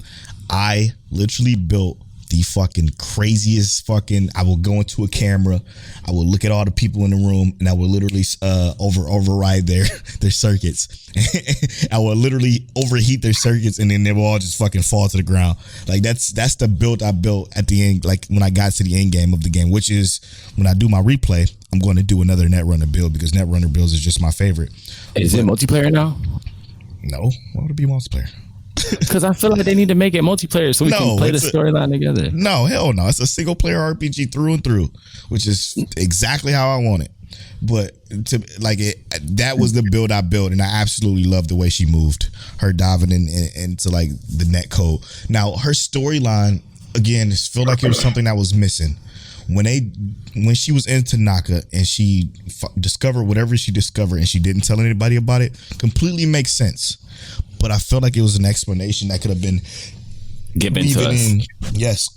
I literally built the fucking craziest fucking, I will go into a camera, I will look at all the people in the room, and I will literally override their circuits. I will literally overheat their circuits, and then they will all just fucking fall to the ground. Like that's the build I built at the end, like when I got to the end game of the game, which is when I do my replay, I'm going to do another Netrunner build, because Netrunner builds is just my favorite. Is it multiplayer now? No, why would it be multiplayer? Because I feel like they need to make it multiplayer so we can play the storyline together. No, hell no. It's a single player RPG through and through, which is exactly how I want it. But that was the build I built, and I absolutely loved the way she moved. Her diving into like the net code. Now her storyline, again, it felt like it was something that was missing. When she was in Tanaka and she discovered whatever she discovered and she didn't tell anybody about it, completely makes sense. But I felt like it was an explanation that could have been given to us. Yes,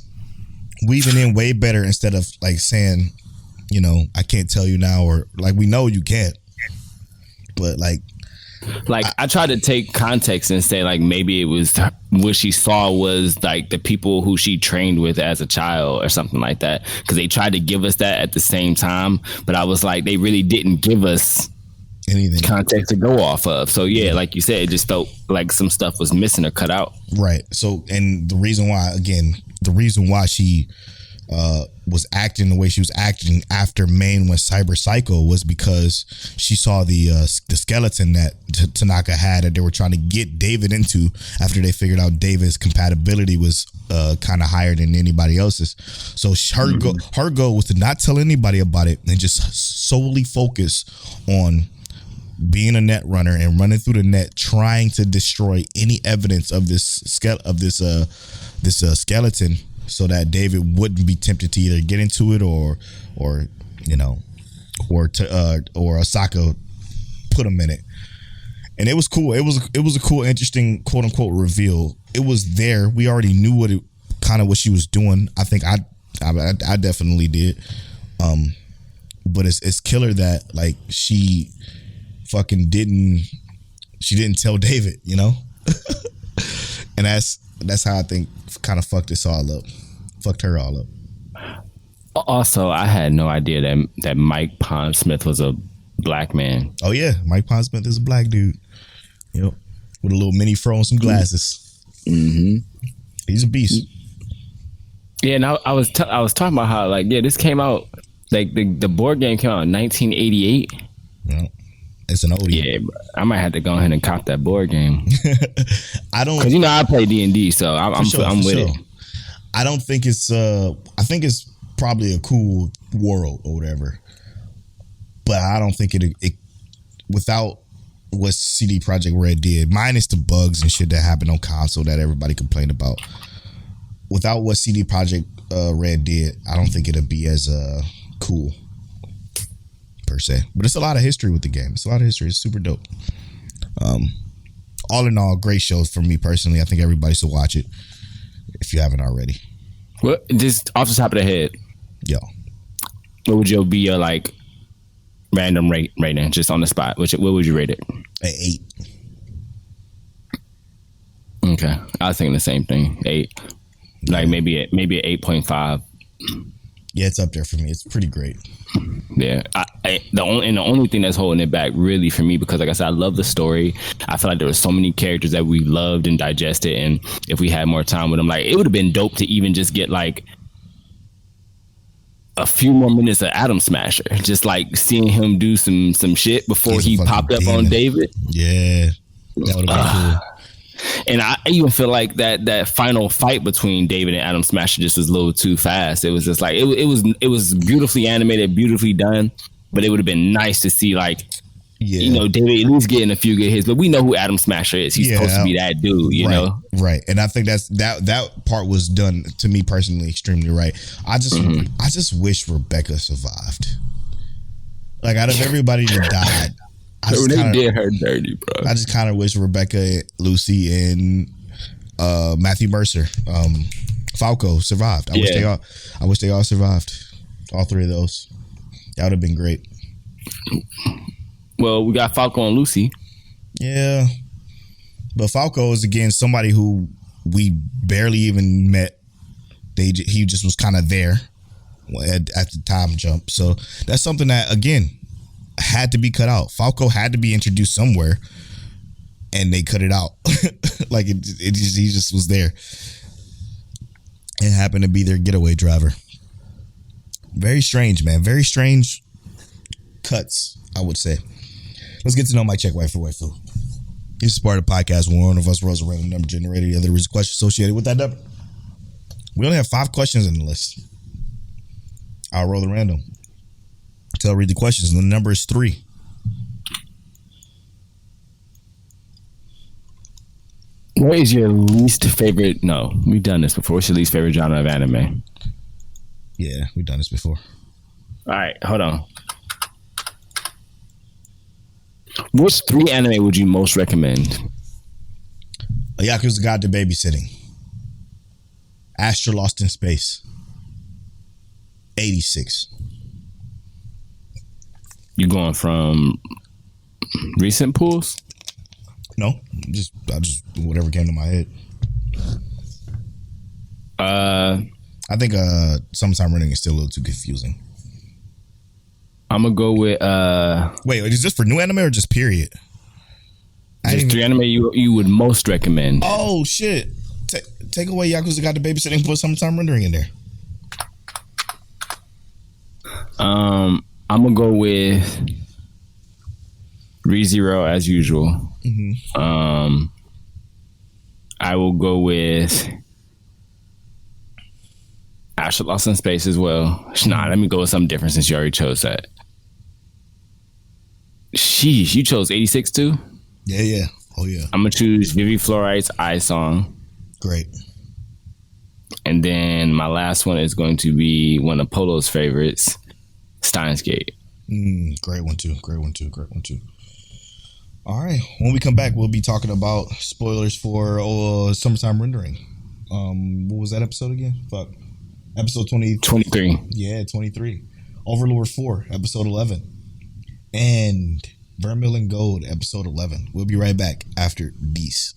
weaving in way better, instead of like saying, you know, I can't tell you now, or like we know you can't. But I tried to take context and say like maybe it was what she saw was like the people who she trained with as a child or something like that, because they tried to give us that at the same time, but I was like, they really didn't give us anything context to go off of. So yeah, like you said, it just felt like some stuff was missing or cut out. Right. So, and the reason why she was acting the way she was acting after Main went Cyber Psycho was because she saw the skeleton that Tanaka had that they were trying to get David into after they figured out David's compatibility was kind of higher than anybody else's. So her goal was to not tell anybody about it and just solely focus on being a net runner and running through the net, trying to destroy any evidence of this skeleton, so that David wouldn't be tempted to either get into it or Osaka put him in it. And it was cool. It was a cool, interesting, quote unquote reveal. It was there. We already knew what she was doing. I think I definitely did. But it's killer that like she fucking didn't tell David, you know? And that's how I think kind of fucked her all up. Also, I had no idea that Mike Pondsmith was a black man. Oh yeah, Mike Pondsmith is a black dude. Yep, with a little mini fro and some glasses. Mm-hmm. He's a beast. Yeah, and I was talking about how like this came out like the board game came out in 1988. Yeah. It's an oldie. Yeah, bro. I might have to go ahead and cop that board game. I don't, because I play D&D, so I'm with it. I don't think it's. I think it's probably a cool world or whatever, but I don't think it without what CD Projekt Red did, minus the bugs and shit that happened on console that everybody complained about. Without what CD Projekt Red did, I don't think it'd be as cool. Per se, but it's a lot of history with the game. It's a lot of history. It's super dope. All in all, great show for me personally. I think everybody should watch it if you haven't already. Well, just off the top of the head, what would be your like random rating just on the spot? What would you rate it? An 8. Okay, I was thinking the same thing. 8, like maybe an 8.5. Yeah, it's up there for me. It's pretty great. Yeah, the only thing that's holding it back really for me, because like I said, I love the story. I feel like there were so many characters that we loved and digested, and if we had more time with them, like it would have been dope to even just get like a few more minutes of Atom Smasher, just like seeing him do some shit before he popped up on David. Yeah, that would have been cool. And I even feel like that final fight between David and Atom Smasher just was a little too fast. It was just like it was beautifully animated, beautifully done, but it would have been nice to see like David at least getting a few good hits. But we know who Atom Smasher is. He's supposed to be that dude, you know? Right. And I think that part was done to me personally extremely right. I just wish Rebecca survived. Like out of everybody that died. They did her dirty, bro. I just kind of wish Rebecca, Lucy, and Matthew Mercer, Falco survived. I wish they all survived. All 3 of those. That would have been great. Well, we got Falco and Lucy. Yeah, but Falco is again somebody who we barely even met. He just was kind of there at the time jump. So that's something that again had to be cut out. Falco had to be introduced somewhere, and they cut it out. Like he just was there. It happened to be their getaway driver. Very strange, man. Very strange cuts, I would say. Let's get to know Mike Check Waifu. This is part of the podcast where one of us rolls a random number generator. The other is a question associated with that number. We only have 5 questions in the list. I'll roll the random. I'll read the questions, and the number is 3. What is your least favorite? No, we've done this before. What's your least favorite genre of anime? Yeah, we've done this before. All right, hold on. Which 3 anime would you most recommend? Yakuza Guide to Babysitting. Astra Lost in Space. 86. You going from recent pools? No, I just whatever came to my head. I think Summertime Running is still a little too confusing. I'm gonna go with Wait, is this for new anime or just period? Just 3 anime you would most recommend. Oh shit! Take away Yakuza Got the Babysitting and put Summertime Rendering in there. I'm gonna go with ReZero as usual. I will go with Asher Lost in Space as well. Nah, let me go with something different since you already chose that. Sheesh, you chose 86 too? Yeah. Oh yeah. I'm gonna choose Vivi Fluoride's I Song. Great. And then my last one is going to be one of Polo's favorites, Steins Gate. Great one too. All right. When we come back, we'll be talking about spoilers for Summertime Rendering. What was that episode again? Fuck. Episode 23. Yeah, 23. Overlord 4, episode 11. And Vermilion Gold, episode 11. We'll be right back after these.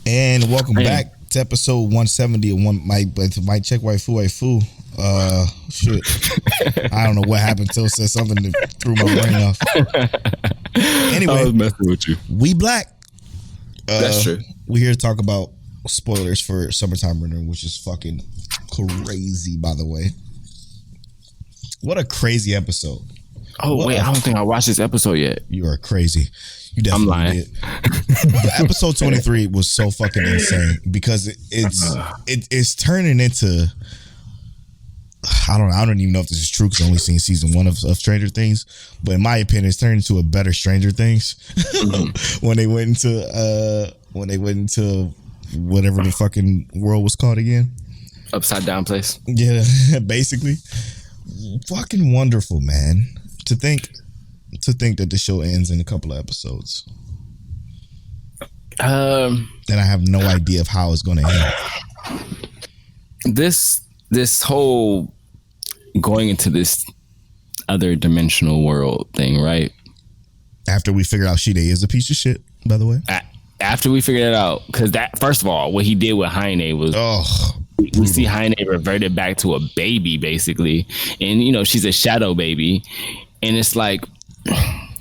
And welcome back to episode 170 of Might Check Waifu. Shit. I don't know what happened. Till said something that threw my brain off. Anyway, I was messing with you. We black. That's true. We're here to talk about spoilers for Summertime Renner, which is fucking crazy, by the way. What a crazy episode. Oh, wait, I don't think I watched this episode yet. You are crazy. You definitely I'm lying. did. The episode 23 was so fucking insane because it's turning into, I don't even know if this is true because I've only seen season 1 of Stranger Things, but in my opinion, it's turned into a better Stranger Things when they went into whatever the fucking world was called again. Upside down place. Yeah, basically. Fucking wonderful, man. To think that the show ends in a couple of episodes. Then I have no idea of how it's going to end. This whole going into this other dimensional world thing, right? After we figure out Shide is a piece of shit, by the way. After we figured it out, because that, first of all, what he did with Heine was, we see Heine reverted back to a baby, basically, and you know she's a shadow baby, and it's like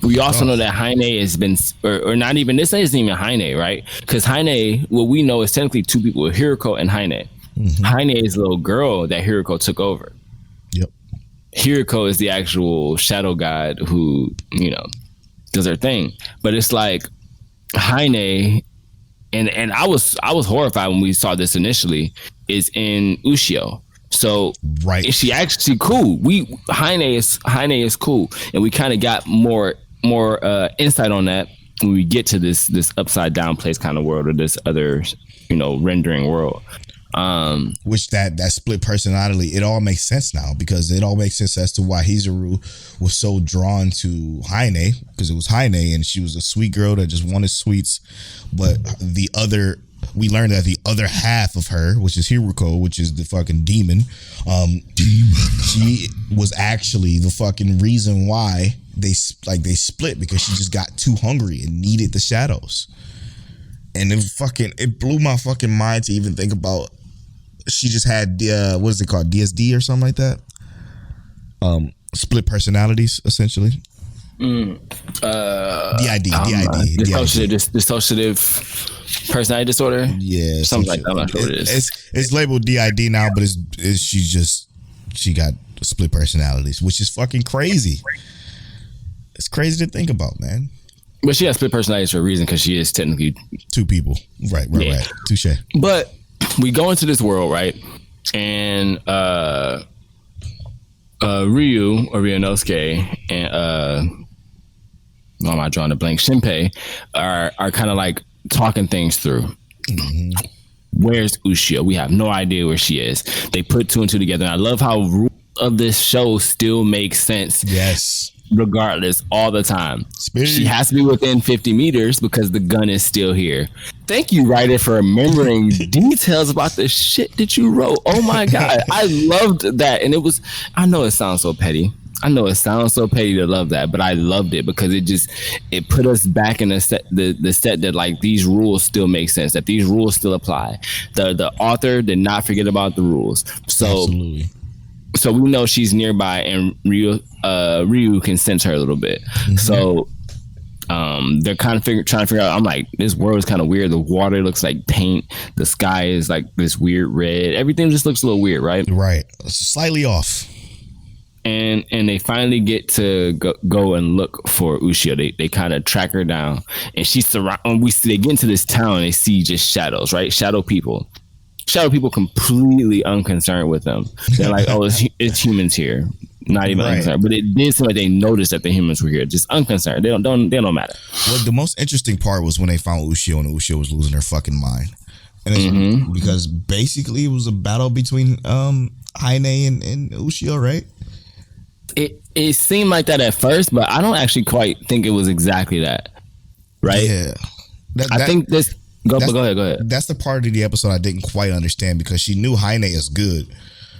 we also know that Heine has been, or not even, this isn't even Heine, right? Because Heine, what we know is technically two people, Hiroko and Heine. Mm-hmm. Heine is a little girl that Hiroko took over. Yep. Hiroko is the actual shadow god who, you know, does her thing. But it's like Heine, and I was horrified when we saw this initially, is in Ushio. So right, is she actually cool? Heine is cool, and we kind of got more insight on that when we get to this upside down place kind of world, or this other, you know, rendering world. Which that split personality, it all makes sense now, because it all makes sense as to why Hizuru was so drawn to Heine, because it was Heine and she was a sweet girl that just wanted sweets. But we learned that the other half of her, which is Hiroko, which is the fucking demon, she was actually the fucking reason why they split, because she just got too hungry and needed the shadows. And it blew my fucking mind to even think about. She just had what is it called, DSD or something like that. Split personalities, essentially. DID. Dissociative personality disorder. Yeah, something like that. I'm not sure what it is. It's labeled DID now, but she got split personalities, which is fucking crazy. It's crazy to think about, man. But she has split personalities for a reason, because she is technically two people. Right. Touche. But we go into this world, right? And Ryu, or Ryunosuke, and why am I drawing a blank? Shinpei are kind of like talking things through. Mm-hmm. Where's Ushio? We have no idea where she is. They put two and two together. And I love how rules of this show still make sense. Yes. Regardless, all the time. Speed. She has to be within 50 meters because the gun is still here. Thank you, writer, for remembering details about the shit that you wrote. Oh my God. I loved that. And I know it sounds so petty. To love that, but I loved it because it put us back in the set that like these rules still make sense, that these rules still apply. The author did not forget about the rules. So absolutely. So we know she's nearby, and Ryu can sense her a little bit. Mm-hmm. So they're kind of trying to figure out. I'm like, this world is kind of weird. The water looks like paint. The sky is like this weird red. Everything just looks a little weird, right? Right, slightly off. And they finally get to go and look for Ushio. They kind of track her down, and she's surrounded. They get into this town, and they see just shadows, right? Shadow people completely unconcerned with them. They're like, oh, it's humans here. Not even unconcerned. But it did seem like they noticed that the humans were here. Just unconcerned. They don't matter. Well, the most interesting part was when they found Ushio, and Ushio was losing her fucking mind. And it's because basically it was a battle between Heine and Ushio, right? It seemed like that at first, but I don't actually quite think it was exactly that. Right? Yeah. I think this... Go ahead. That's the part of the episode I didn't quite understand, because she knew Heine is good,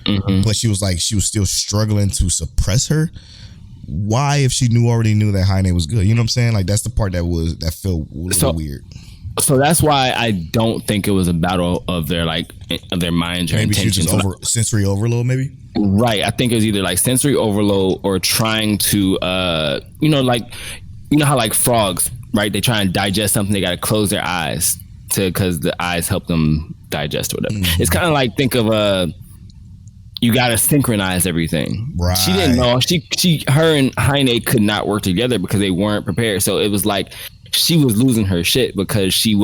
but she was still struggling to suppress her. Why, if she already knew that Heine was good? You know what I'm saying? Like, that's the part that felt a little weird. So that's why I don't think it was a battle of their minds or Maybe she was intentions. just sensory overload, maybe. Right. I think it was either like sensory overload or trying to, how like frogs, right? They try and digest something. They got to close their eyes because the eyes help them digest or whatever. Mm-hmm. It's kind of like, think of you got to synchronize everything. Right. She didn't know. Her and Heine could not work together because they weren't prepared. So it was like she was losing her shit because she's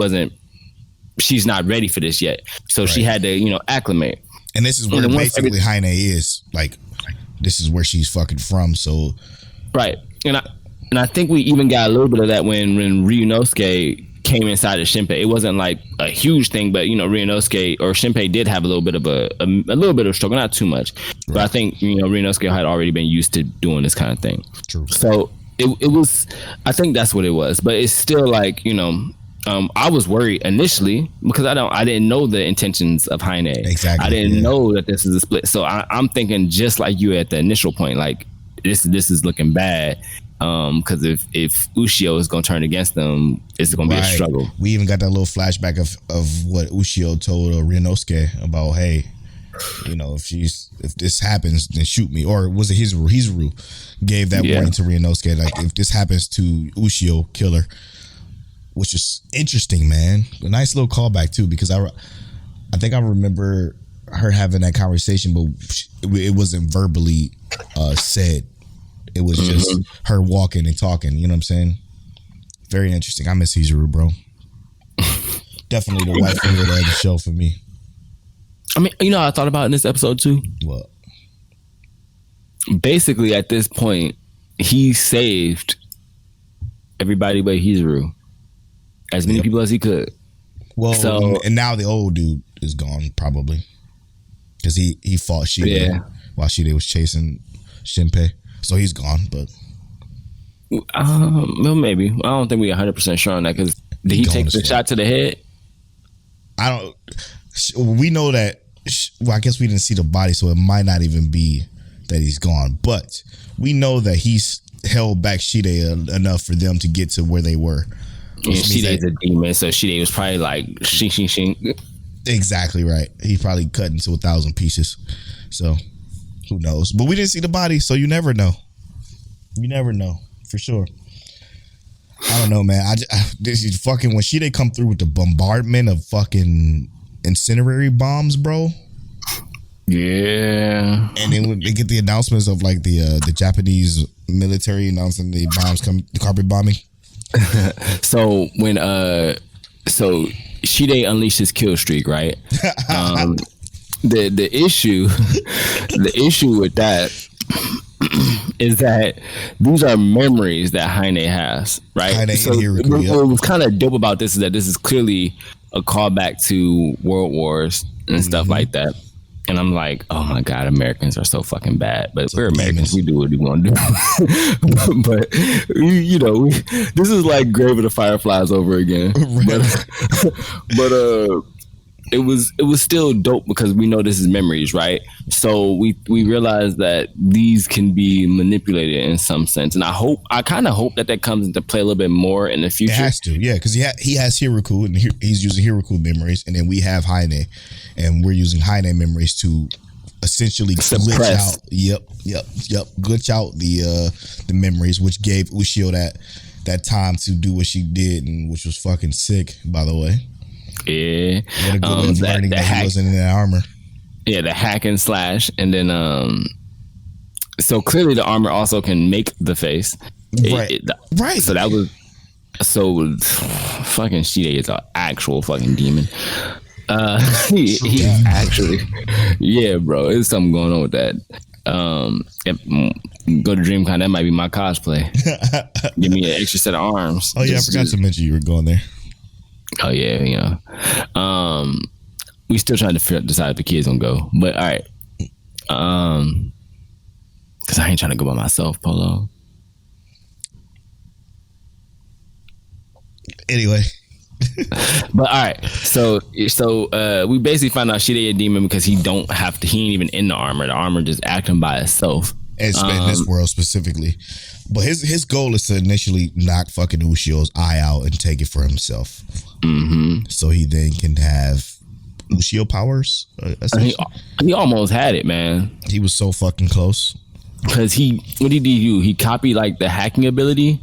not ready for this yet. So she had to, acclimate. And this is where basically Heine is. Like, this is where she's fucking from. So, right. And I think we even got a little bit of that when Ryunosuke came inside of Shinpei. It wasn't like a huge thing, but Ryunosuke or Shinpei did have a little bit of a little bit of struggle, not too much. Right. But I think Ryunosuke had already been used to doing this kind of thing. True. So it was. I think that's what it was. But it's still like I was worried initially because I didn't know the intentions of Heine. Exactly. I didn't know that this is a split. So I'm thinking just like you at the initial point, like this is looking bad. Because if Ushio is going to turn against them, it's going to be a struggle. We even got that little flashback of what Ushio told Ryunosuke about, hey, if this happens, then shoot me. Or was it Hizuru gave that warning to Ryunosuke, like if this happens to Ushio, kill her. Which is interesting, man. A nice little callback too, because I think I remember her having that conversation, but it wasn't verbally said. It was just her walking and talking. You know what I'm saying? Very interesting. I miss Hizuru, bro. Definitely the wife of the show for me. I mean, I thought about in this episode too. What? Basically, at this point, he saved everybody but Hizuru. As many people as he could. Well, and now the old dude is gone, probably. Because he fought Shide while Shide was chasing Shinpei. So he's gone, but... well, maybe. I don't think we're 100% sure on that, because did he take the shot to the head? We know that... Well, I guess we didn't see the body, so it might not even be that he's gone. But we know that he's held back Shide enough for them to get to where they were. And Shide's a demon, so Shide was probably like shing. Exactly right. He probably cut into 1,000 pieces. So who knows? But we didn't see the body, so you never know. You never know for sure. I don't know, man. This is fucking when Shide come through with the bombardment of fucking incendiary bombs, bro. Yeah. And then they get the announcements of like the Japanese military announcing the bombs come, the carpet bombing. So when Shide unleashed his kill streak, right? The issue with that is that these are memories that Heine has, right? What was kind of dope about this is that this is clearly a callback to World Wars and stuff like that. And I'm like, oh my God, Americans are so fucking bad. But we're Americans. We do what we want to do. But, this is like Grave of the Fireflies over again. But it was still dope because we know this is memories, right? So we realize that these can be manipulated in some sense. And I kind of hope that comes into play a little bit more in the future. It has to, yeah, because he has Hiroku and he's using Hiroku memories, and then we have Heine, and we're using Heine memories to essentially glitch out. Yep. Glitch out the memories, which gave Ushio that time to do what she did, and which was fucking sick, by the way. Yeah. What a good way of learning that he wasn't in that armor. Yeah, the hack and slash, and then so clearly the armor also can make the face. Right. Right. So that was fucking Shide is an actual fucking demon. He is actually, yeah, bro. There's something going on with that. Go to DreamCon, that might be my cosplay. Give me an extra set of arms. Oh yeah, I forgot to mention you were going there. Oh yeah, we still trying to decide if the kids gonna go, but all right. Cause I ain't trying to go by myself, Polo. Anyway. But all right, so we basically found out Shide a demon because he ain't even in the armor. The armor just acting by itself. And in this world specifically. But his goal is to initially knock fucking Ushio's eye out and take it for himself. Mm-hmm. So he then can have Ushio powers. He almost had it, man. He was so fucking close. Because what did he do? He copied like the hacking ability.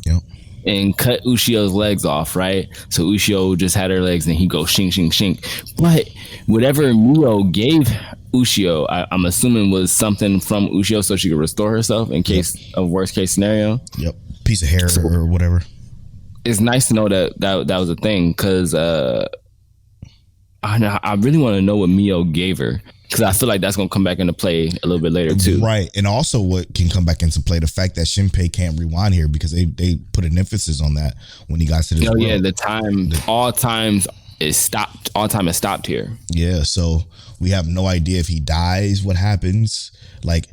Yep. And cut Ushio's legs off, right? So Ushio just had her legs and he goes shing, shing, shing. But whatever Mio gave Ushio, I'm assuming was something from Ushio so she could restore herself in case of worst case scenario. Yep. Piece of hair or whatever. It's nice to know that was a thing because I really want to know what Mio gave her. Because I feel like that's going to come back into play a little bit later, too. Right. And also what can come back into play, the fact that Shinpei can't rewind here because they put an emphasis on that when he got to this world. Yeah, all time is stopped here. Yeah, so we have no idea if he dies, what happens. Like,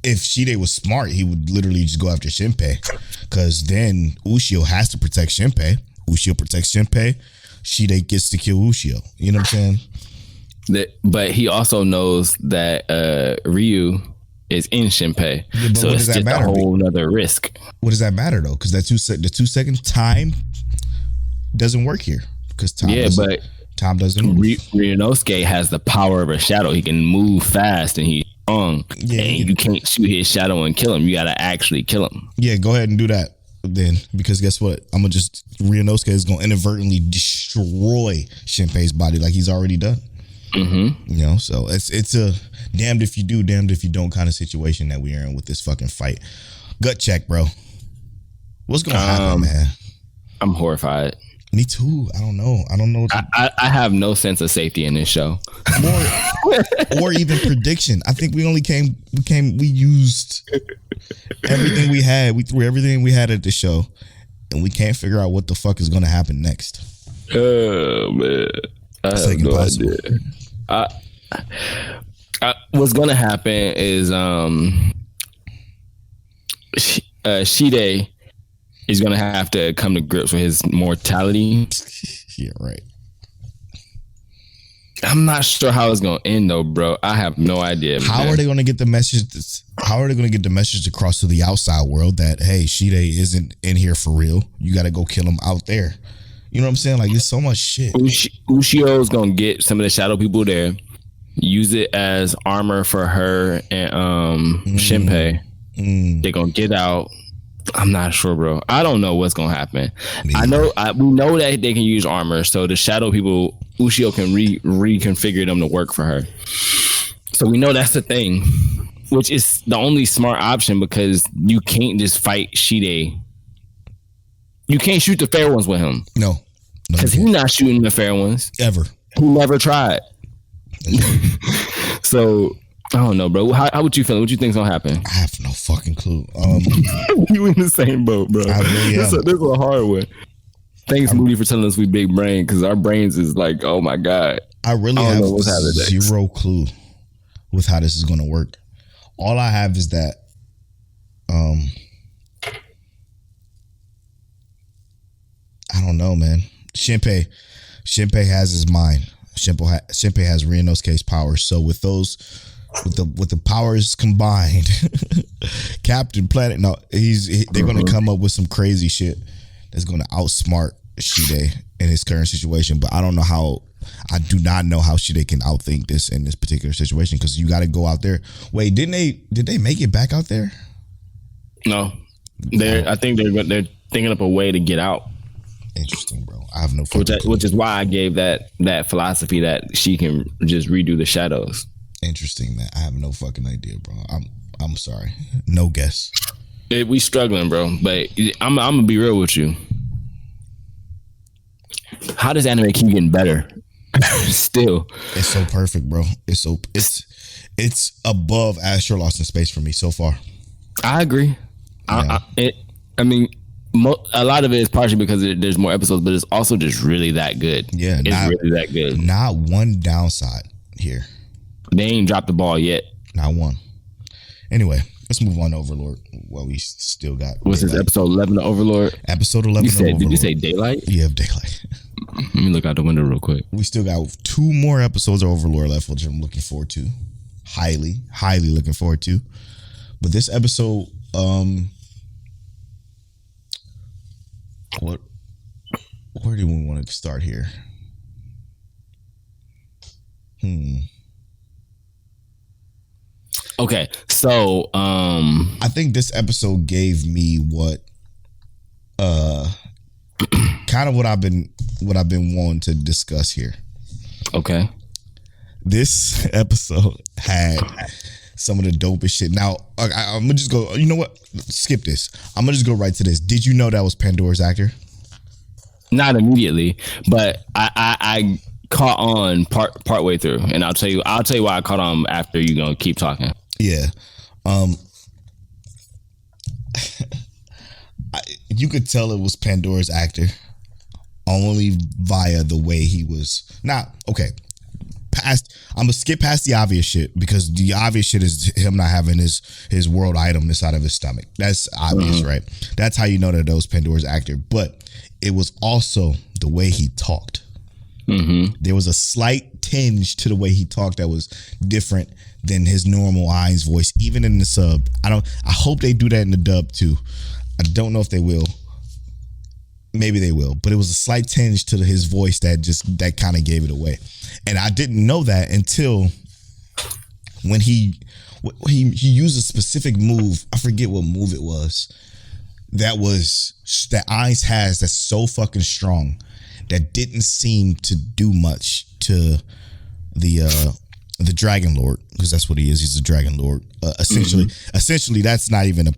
if Shide was smart, he would literally just go after Shinpei. Because then Ushio has to protect Shinpei. Ushio protects Shinpei. Shide gets to kill Ushio. You know what I'm saying? But he also knows that Ryu is in Shinpei, so it's just a whole nother risk. What does that matter though? Because the 2 second time doesn't work here. Because time doesn't move. Ryunosuke has the power of a shadow. He can move fast and he's strong. Yeah, and you can't shoot his shadow and kill him. You gotta actually kill him. Yeah, go ahead and do that then, because guess what? Ryunosuke is gonna inadvertently destroy Shinpei's body like he's already done. Mm-hmm. You know, so it's a damned if you do, damned if you don't kind of situation that we are in with this fucking fight. Gut check, bro. What's gonna happen, man? I'm horrified. Me too. I don't know. I have no sense of safety in this show, or even prediction. I think we used everything we had. We threw everything we had at the show, and we can't figure out what the fuck is gonna happen next. Oh man, I have no idea. What's gonna happen is Shide is gonna have to come to grips with his mortality. Yeah, right. I'm not sure how it's gonna end though, bro. I have no idea. How are they gonna get the message? How are they gonna get the message across to the outside world that hey, Shide isn't in here for real? You got to go kill him out there. You know what I'm saying? Like, there's so much shit. Ushio's gonna get some of the shadow people there, use it as armor for her and Shinpei. They're gonna get out. I'm not sure, bro. I don't know what's gonna happen. We know that they can use armor, so the shadow people, Ushio can reconfigure them to work for her. So we know that's the thing, which is the only smart option because you can't just fight Shide. You can't shoot the fair ones with him. No. Because he's not shooting the fair ones. Ever. He never tried. So, I don't know, bro. How would you feel? What you think's gonna happen? I have no fucking clue. You in the same boat, bro. I really am. This is a hard one. Thanks, Moody, for telling us we big brain, because our brains is like, oh my God. I really have zero clue with how this is gonna work. All I have is that I don't know, man. Shinpei has his mind. Shinpei has Ryunosuke's powers. So with the powers combined, Captain Planet, they're gonna come up with some crazy shit that's gonna outsmart Shide in his current situation. But I do not know how Shide can outthink this in this particular situation, because you got to go out there. Wait, did they make it back out there? No, I think they're thinking up a way to get out. Interesting, bro. I have no fucking clue. Which is why I gave that philosophy that she can just redo the shadows. Interesting, man. I have no fucking idea, bro. I'm sorry. No guess. We struggling, bro. But I'm gonna be real with you. How does anime keep getting better? Still, it's so perfect, bro. It's above Astro Lost in Space for me so far. I agree. Yeah. A lot of it is partially because there's more episodes, but it's also just really that good. Yeah, it's really that good. Not one downside here. They ain't dropped the ball yet. Not one. Anyway, let's move on to Overlord. Well, we still got. What's this, episode 11 of Overlord? Episode 11 of Overlord. Did you say Daylight? Yeah, Daylight. Let me look out the window real quick. We still got 2 more episodes of Overlord left, which I'm looking forward to. Highly looking forward to. But this episode, where do we want to start here? Okay, so I think this episode gave me what kind of what I've been wanting to discuss here. Okay. This episode had some of the dopest shit. Now, I'm gonna just go. You know what? Skip this. I'm gonna just go right to this. Did you know that was Pandora's actor? Not immediately, but I caught on part way through, and I'll tell you why I caught on after. You gonna keep talking. Yeah. You could tell it was Pandora's actor only via the way he was. Not okay. I'm gonna skip past the obvious shit, because the obvious shit is him not having his world item inside of his stomach. That's obvious, right? That's how you know that was Pandora's actor. But it was also the way he talked. There was a slight tinge to the way he talked that was different than his normal Ainz voice, even in the sub. I hope they do that in the dub too. I don't know if they will. Maybe they will, but it was a slight tinge to his voice that kind of gave it away. And I didn't know that until when he used a specific move. I forget what move it was. That Ainz has that's so fucking strong that didn't seem to do much to the Dragon Lord, because that's what he is. He's a Dragon Lord. Essentially, that's not even a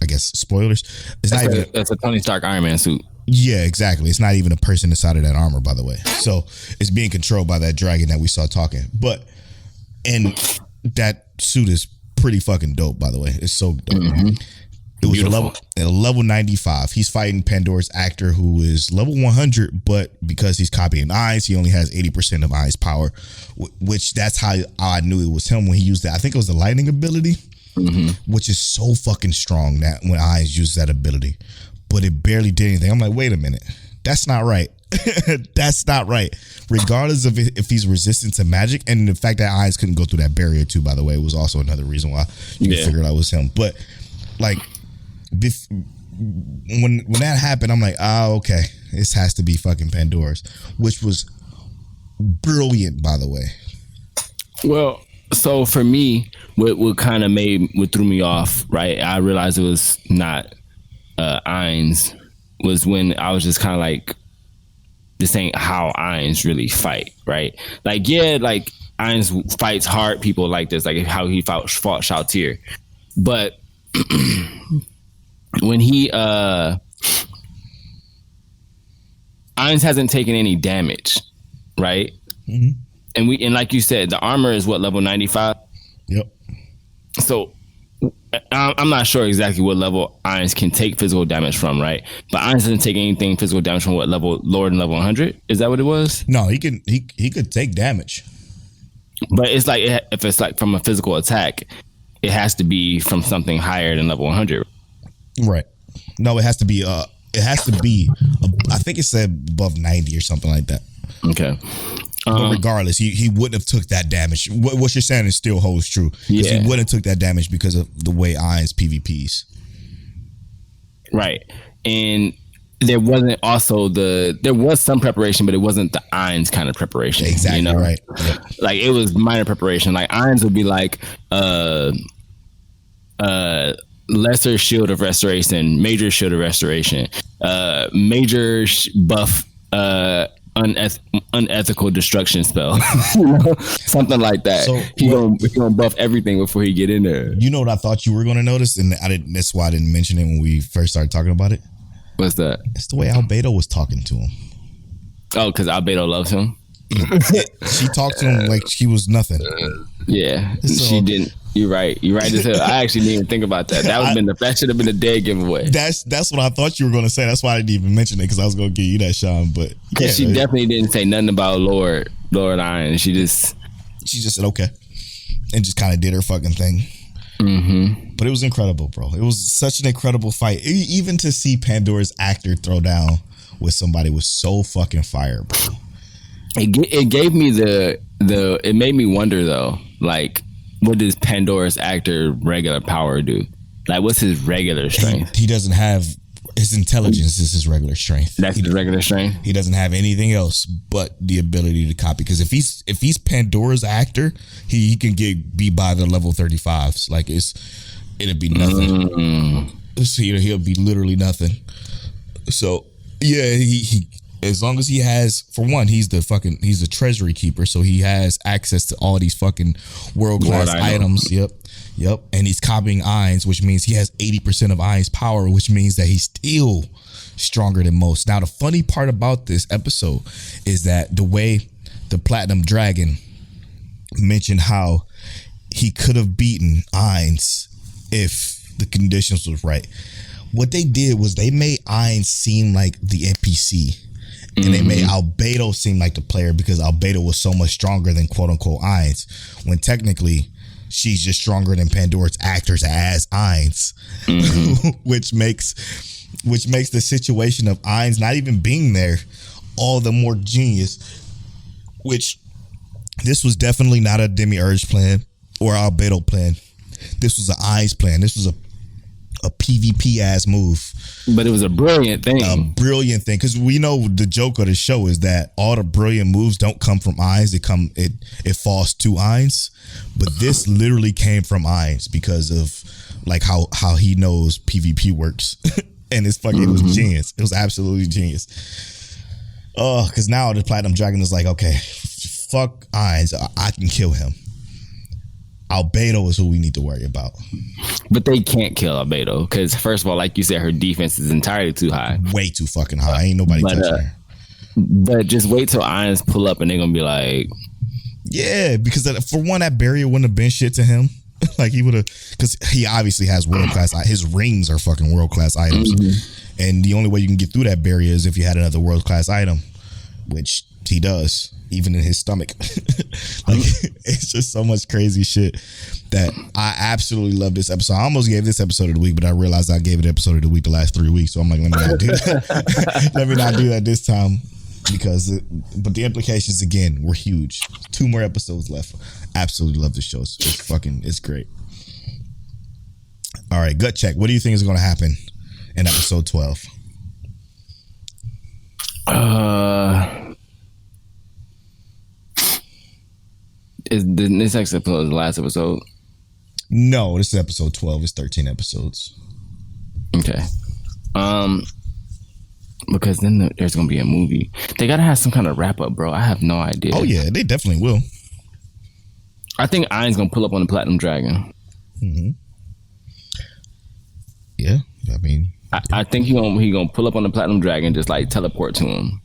I guess spoilers. That's a Tony Stark Iron Man suit. Yeah, exactly. It's not even a person inside of that armor, by the way. So it's being controlled by that dragon that we saw talking. And that suit is pretty fucking dope, by the way. It's so dope. It was a level 95. He's fighting Pandora's actor, who is level 100, but because he's copying Ainz, he only has 80% of Ainz power, which that's how I knew it was him when he used that. I think it was the lightning ability, which is so fucking strong that when Ainz used that ability, but it barely did anything. I'm like, wait a minute, that's not right. That's not right. Regardless of if he's resistant to magic, and the fact that Ainz couldn't go through that barrier too, by the way, was also another reason why you figured out it was him. But like, when that happened, I'm like, okay, this has to be fucking Pandora's, which was brilliant, by the way. Well, so for me, what kind of threw me off, right? I realized it was not Ainz, was when I was just kind of like, this ain't how Ainz really fight, right? Like, yeah, like Ainz fights hard people like this, like how he fought Shalltear, but when he Ainz hasn't taken any damage, right? And like you said, the armor is what, level 95? Yep. So I'm not sure exactly what level Ainz can take physical damage from, right? But Ainz doesn't take anything physical damage from what level, lower than level 100? Is that what it was? No, he could take damage. But it's like, if it's like from a physical attack, it has to be from something higher than level 100. Right. No, it has to be I think it said above 90 or something like that. Okay. But regardless, he wouldn't have took that damage. What you're saying is still holds true. Because he wouldn't have took that damage because of the way Ainz PvPs. Right. And there wasn't also there was some preparation, but it wasn't the Ainz kind of preparation. Exactly, you know? Right. Yep. Like, it was minor preparation. Like, Ainz would be like lesser shield of restoration, major shield of restoration, major buff, unethical destruction spell, something like that. So he gonna buff everything before he get in there. You know what I thought you were gonna notice, and that's why I didn't mention it when we first started talking about it. What's that? It's the way Albedo was talking to him. Oh, because Albedo loves him. She talked to him like she was nothing. Yeah, she didn't. You're right. You're right as hell. I actually didn't even think about that. That should have been a dead giveaway. That's what I thought you were going to say. That's why I didn't even mention it, because I was going to give you that, Sean. But yeah, she definitely didn't say nothing about Lord Iron. She just said okay, and just kind of did her fucking thing. But it was incredible, bro. It was such an incredible fight. Even to see Pandora's actor throw down with somebody was so fucking fire, bro. It gave me it made me wonder though, like, what does Pandora's actor regular power do? Like, what's his regular strength? He doesn't have his intelligence is his regular strength. That's his regular strength. He doesn't have anything else but the ability to copy. Because if he's Pandora's actor, he can be by the level 35s. Like it'll be nothing. So he'll be literally nothing. So yeah, he as long as he has, for one, he's the treasury keeper, so he has access to all these fucking world-class items. Yep. And he's copying Ainz, which means he has 80% of Ainz power, which means that he's still stronger than most. Now, the funny part about this episode is that the way the Platinum Dragon mentioned how he could have beaten Ainz if the conditions was right. What they did was they made Ainz seem like the NPC. And they made Albedo seem like the player because Albedo was so much stronger than quote unquote Ainz, when technically she's just stronger than Pandora's actors as Ainz, which makes the situation of Ainz not even being there all the more genius. Which this was definitely not a Demiurge plan or Albedo plan. This was an Ainz plan. This was a PvP ass move, but it was a brilliant thing. Because we know the joke of the show is that all the brilliant moves don't come from Ainz. It falls to Ainz, but this literally came from Ainz because of like how he knows PvP works, and it was genius. It was absolutely genius. Oh, because now the Platinum Dragon is like, okay, fuck Ainz, I can kill him. Albedo is who we need to worry about. But they can't kill Albedo because, first of all, like you said, her defense is entirely too high. Way too fucking high. Ain't nobody touching her. But just wait till Ainz pull up and they're going to be like... Yeah, because for one, that barrier wouldn't have been shit to him. Like he would have... Because he obviously has world-class... His rings are fucking world-class items. And the only way you can get through that barrier is if you had another world-class item, which he does. Even in his stomach. Like it's just so much crazy shit that I absolutely love this episode. I almost gave this episode of the week, but I realized I gave it episode of the week the last 3 weeks. So I'm like, let me not do that. Let me not do that this time but the implications again were huge. 2 more episodes left. Absolutely love this show. It's great. All right, gut check. What do you think is going to happen in episode 12? Is this episode the last episode? No, this is episode 12. It's 13 episodes. Okay. Because then there's gonna be a movie. They gotta have some kind of wrap up, bro. I have no idea. Oh yeah, they definitely will. I think Ainz gonna pull up on the Platinum Dragon. Yeah, I mean, I think he gonna pull up on the Platinum Dragon, just like teleport to him.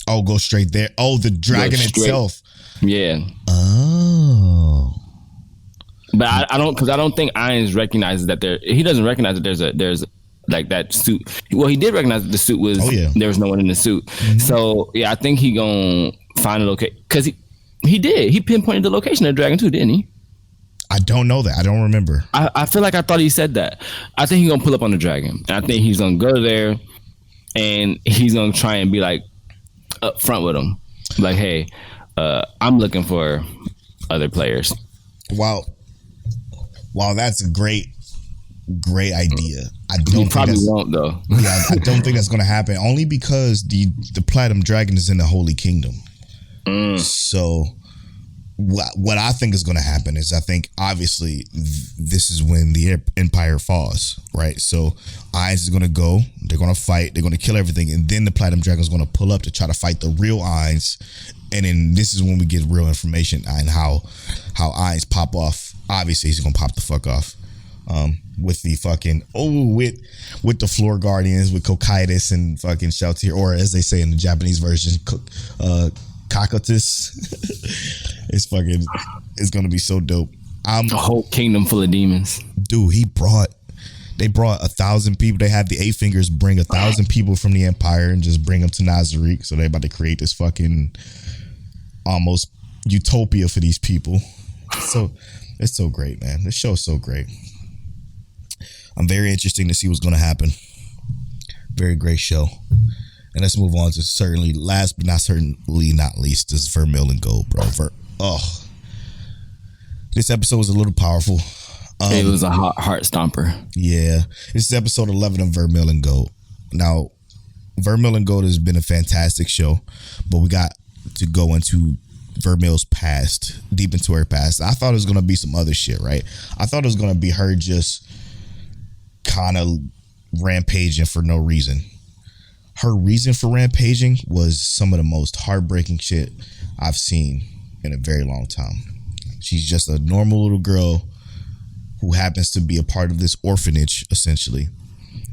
Oh, go straight there. Oh, the dragon itself. Yeah. Oh. But I don't think Ainz recognizes that he doesn't recognize that there's like that suit. Well, he did recognize that the suit was there was no one in the suit. So yeah, I think he gonna find a location because he pinpointed the location of the dragon too, didn't he? I don't know that. I don't remember. I feel like I thought he said that. I think he's gonna pull up on the dragon. I think he's gonna go there and he's gonna try and be like up front with him, like, hey, I'm looking for other players. Wow, that's a great idea. I don't probably won't though. Yeah, I don't think that's going to happen. Only because the Platinum Dragon is in the Holy Kingdom. So what I think is going to happen is I think obviously this is when the Empire falls, right? So Ainz is going to go. They're going to fight. They're going to kill everything, and then the Platinum Dragon is going to pull up to try to fight the real Ainz. And then this is when we get real information on how Ainz pop off. Obviously, he's going to pop the fuck off. With the fucking with the floor guardians with Cocytus and fucking Sheltier, or as they say in the Japanese version, Cocytus. It's gonna be so dope. A whole kingdom full of demons. Dude, they brought 1,000 people. They had the 8 Fingers bring 1,000 people from the Empire and just bring them to Nazarick. So they about to create this fucking almost utopia for these people. So it's so great, man. This show is so great. I'm very interested to see what's going to happen. Very great show. And let's move on to certainly last but not certainly not least is Vermilion Gold, bro. This episode was a little powerful. It was a heart stomper. Yeah. This is episode 11 of Vermeil and Gold. Now, Vermeil and Gold has been a fantastic show, but we got to go into Vermeil's past, deep into her past. I thought it was going to be some other shit, right? I thought it was going to be her just kind of rampaging for no reason. Her reason for rampaging was some of the most heartbreaking shit I've seen in a very long time. She's just a normal little girl who happens to be a part of this orphanage, essentially,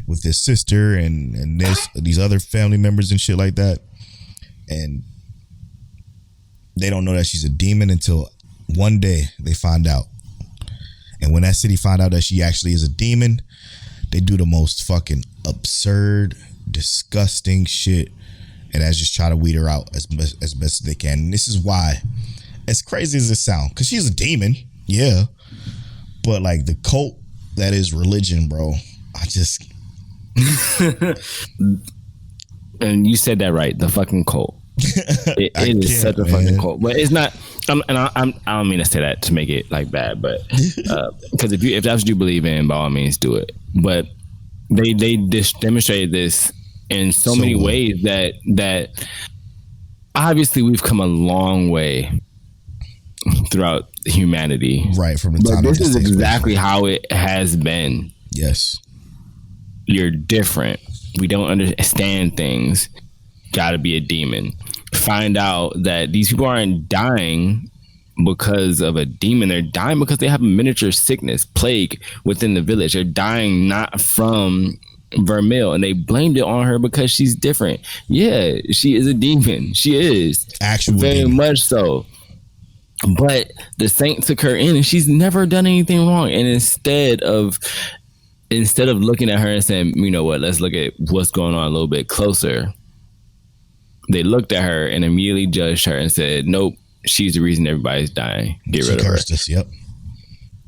with this sister and these other family members and shit like that. And they don't know that she's a demon until one day they find out. And when that city find out that she actually is a demon, they do the most fucking absurd, disgusting shit, and that's just try to weed her out as best as they can. And this is why, as crazy as it sounds, because she's a demon, yeah, but like the cult that is religion, bro, I just and you said that right, the fucking cult. It is such a fucking cult, but it's not. I don't mean to say that to make it like bad, but because if that's what you believe in, by all means, do it. But they demonstrated this in so many ways that obviously we've come a long way throughout humanity, right? From the time but this is exactly how it has been. Yes, you're different. We don't understand things. Got to be a demon. Find out that these people aren't dying because of a demon. They're dying because they have a miniature sickness, plague within the village. They're dying not from Vermeil, and they blamed it on her because she's different. Yeah, she is a demon. She is. Actually, very demon. Much so. But the saint took her in, and she's never done anything wrong. And instead of looking at her and saying, you know what, let's look at what's going on a little bit closer, they looked at her and immediately judged her and said, nope, she's the reason everybody's dying. Get rid of her. Us, yep.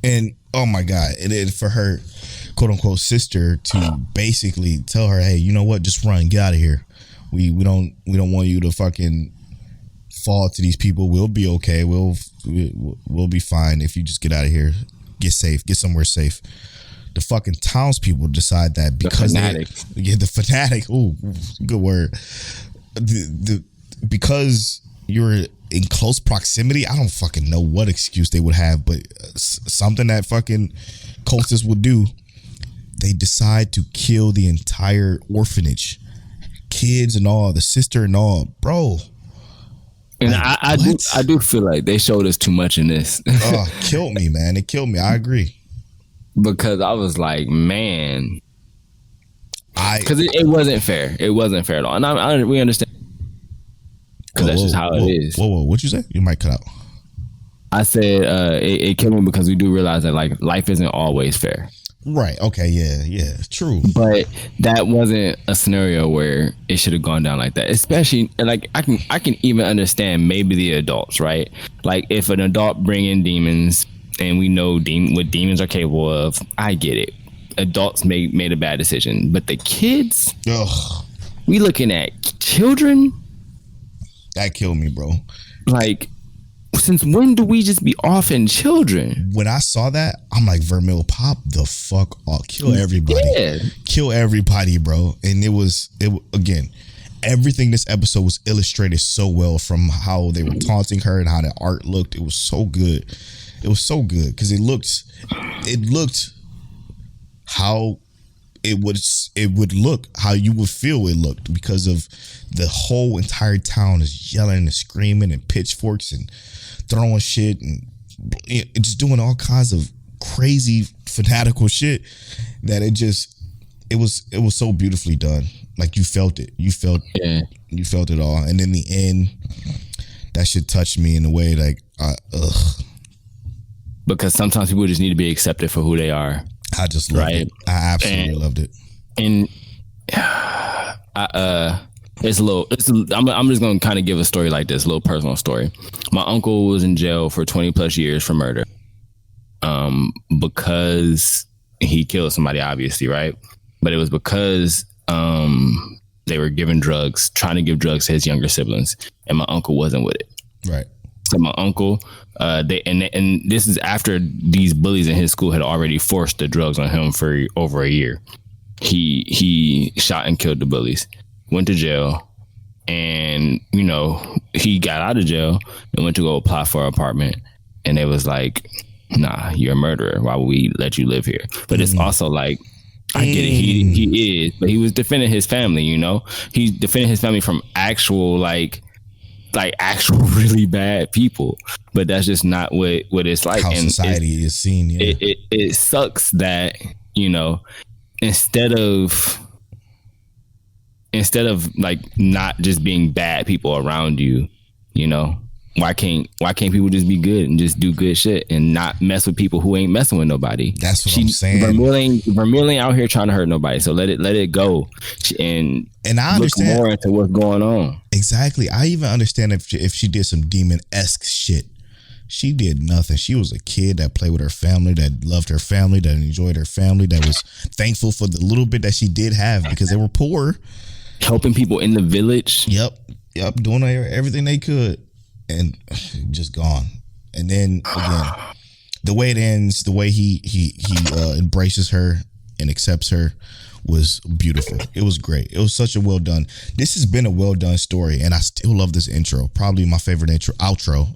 And oh my God, and for her quote unquote sister to basically tell her, hey, you know what, just run, get out of here. We don't want you to fucking fall to these people. We'll be okay. We'll be fine if you just get out of here. Get safe. Get somewhere safe. The fucking townspeople decide that because the fanatic. Ooh, good word. Because you're in close proximity, I don't fucking know what excuse they would have, but something that fucking cultists would do. They decide to kill the entire orphanage, kids and all, the sister and all, bro. And like, I do feel like they showed us too much in this. Oh, killed me, man. It killed me. I agree. Because I was like, man, because it wasn't fair. It wasn't fair at all. And we understand. Because that's just how it is. Whoa, what'd you say? You might cut out. I said it killed me because we do realize that like life isn't always fair. Right. Okay. Yeah. True. But that wasn't a scenario where it should have gone down like that. Especially like I can even understand maybe the adults, right? Like if an adult bring in demons and we know what demons are capable of, I get it. Adults made a bad decision, but the kids, we looking at children. That killed me, bro. Like, since when do we just be offing children? When I saw that, I'm like, Vermeil, pop the fuck off. Kill everybody. Yeah. Kill everybody, bro. And it again, everything this episode was illustrated so well, from how they were taunting her and how the art looked. It was so good. It was so good because it looked how it would look, how you would feel it looked, because of the whole entire town is yelling and screaming and pitchforks and throwing shit and just doing all kinds of crazy fanatical shit that it was so beautifully done. Like you felt it. You felt it all. And in the end, that shit touched me in a way like because sometimes people just need to be accepted for who they are. I just loved it. I absolutely loved it. And I'm just going to kind of give a story like this, a little personal story. My uncle was in jail for 20 plus years for murder. Because he killed somebody, obviously, right? But it was because they were giving drugs, trying to give drugs to his younger siblings, and my uncle wasn't with it. Right. to my uncle. And this is after these bullies in his school had already forced the drugs on him for over a year. He shot and killed the bullies, went to jail, and he got out of jail and went to go apply for an apartment, and it was like, nah, you're a murderer. Why would we let you live here? But it's also like, I get it. He is, but he was defending his family. He's defending his family from actual like actual really bad people. But that's just not what it's like. How society is seen. Yeah. It sucks that instead of like not just being bad people around you, why can't people just be good and just do good shit and not mess with people who ain't messing with nobody? That's what I'm saying. Vermeulen out here trying to hurt nobody, so let it go and I understand look more into what's going on. Exactly. I even understand if she did some demon-esque shit. She did nothing. She was a kid that played with her family, that loved her family, that enjoyed her family, that was thankful for the little bit that she did have because they were poor. Helping people in the village. Yep. Doing everything they could. And just gone. And then again, the way it ends, the way he embraces her and accepts her was beautiful. It was great. It was such a well done. This has been a well done story, and I still love this intro. Probably my favorite outro.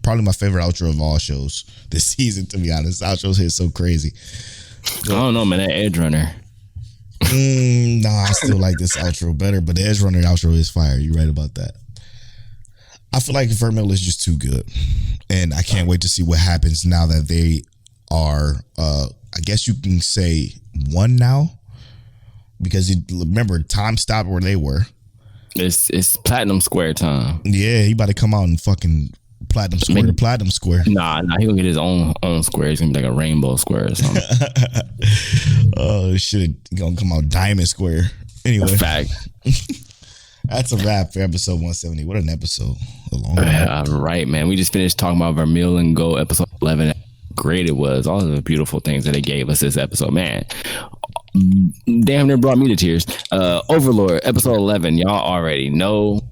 Probably my favorite outro of all shows this season. To be honest, outros hit so crazy. I don't know, man. That Edgerunner. Nah, I still like this outro better, but the Edgerunner outro is fire. You're right about that. I feel like Vermeil is just too good, and I can't wait to see what happens now that they are. I guess you can say one now, because remember time stopped where they were. It's platinum square time. Yeah, he about to come out and fucking platinum square to platinum square. Nah, he gonna get his own square. It's gonna be like a rainbow square or something. Oh shit, he gonna come out diamond square. Anyway, fact. That's a wrap for episode 170. What an episode. A long one. Right, man. We just finished talking about Vermeulen Go episode 11. Great it was. All of the beautiful things that they gave us this episode. Man, damn near brought me to tears. Overlord, episode 11. Y'all already know.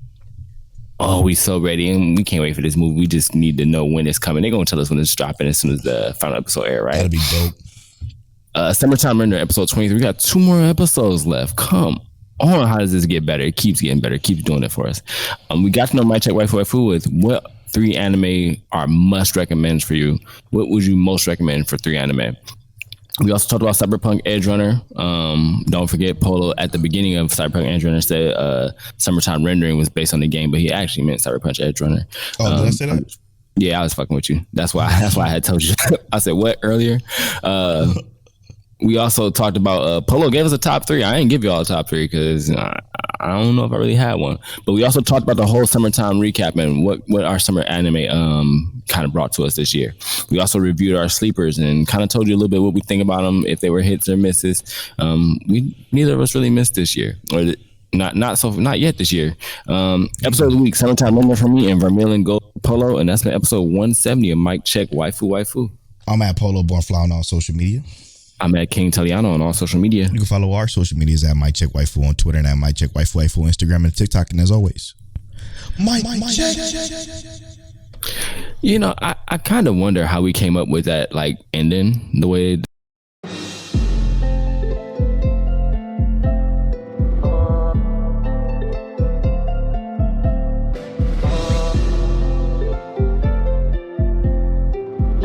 Oh, we so ready. And we can't wait for this movie. We just need to know when it's coming. They're going to tell us when it's dropping as soon as the final episode air, right? That'll be dope. Summertime Render, episode 23. We got 2 more episodes left. Come on, how does this get better? It keeps getting better. It keeps doing it for us. We got to know Mic Check Waifu with what 3 anime are must recommends for you. What would you most recommend for 3 anime? We also talked about Cyberpunk Edgerunner. Don't forget, Polo at the beginning of Cyberpunk Edgerunner said Summertime Rendering was based on the game, but he actually meant Cyberpunk Edgerunner. Oh, did I say that? Yeah, I was fucking with you. That's why I had told you. I said what earlier? We also talked about Polo gave us a top 3. I didn't give you all a top 3 because I don't know if I really had one. But we also talked about the whole summertime recap and what our summer anime kind of brought to us this year. We also reviewed our sleepers and kind of told you a little bit what we think about them, if they were hits or misses. Neither of us really missed this year, or not yet this year. Episode of the week, Summertime Moment for me and Vermeulen Go Polo, and that's been episode 170 of Mic Check Waifu. I'm at Polo Bonflow on all social media. I'm at King Taliano on all social media. You can follow our social medias at Mic Check Waifu on Twitter and at Mic Check Waifu on Instagram and TikTok. And as always, Mic Check. I kind of wonder how we came up with that ending the way.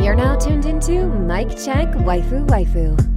You're now tuned into Mic Check Waifu.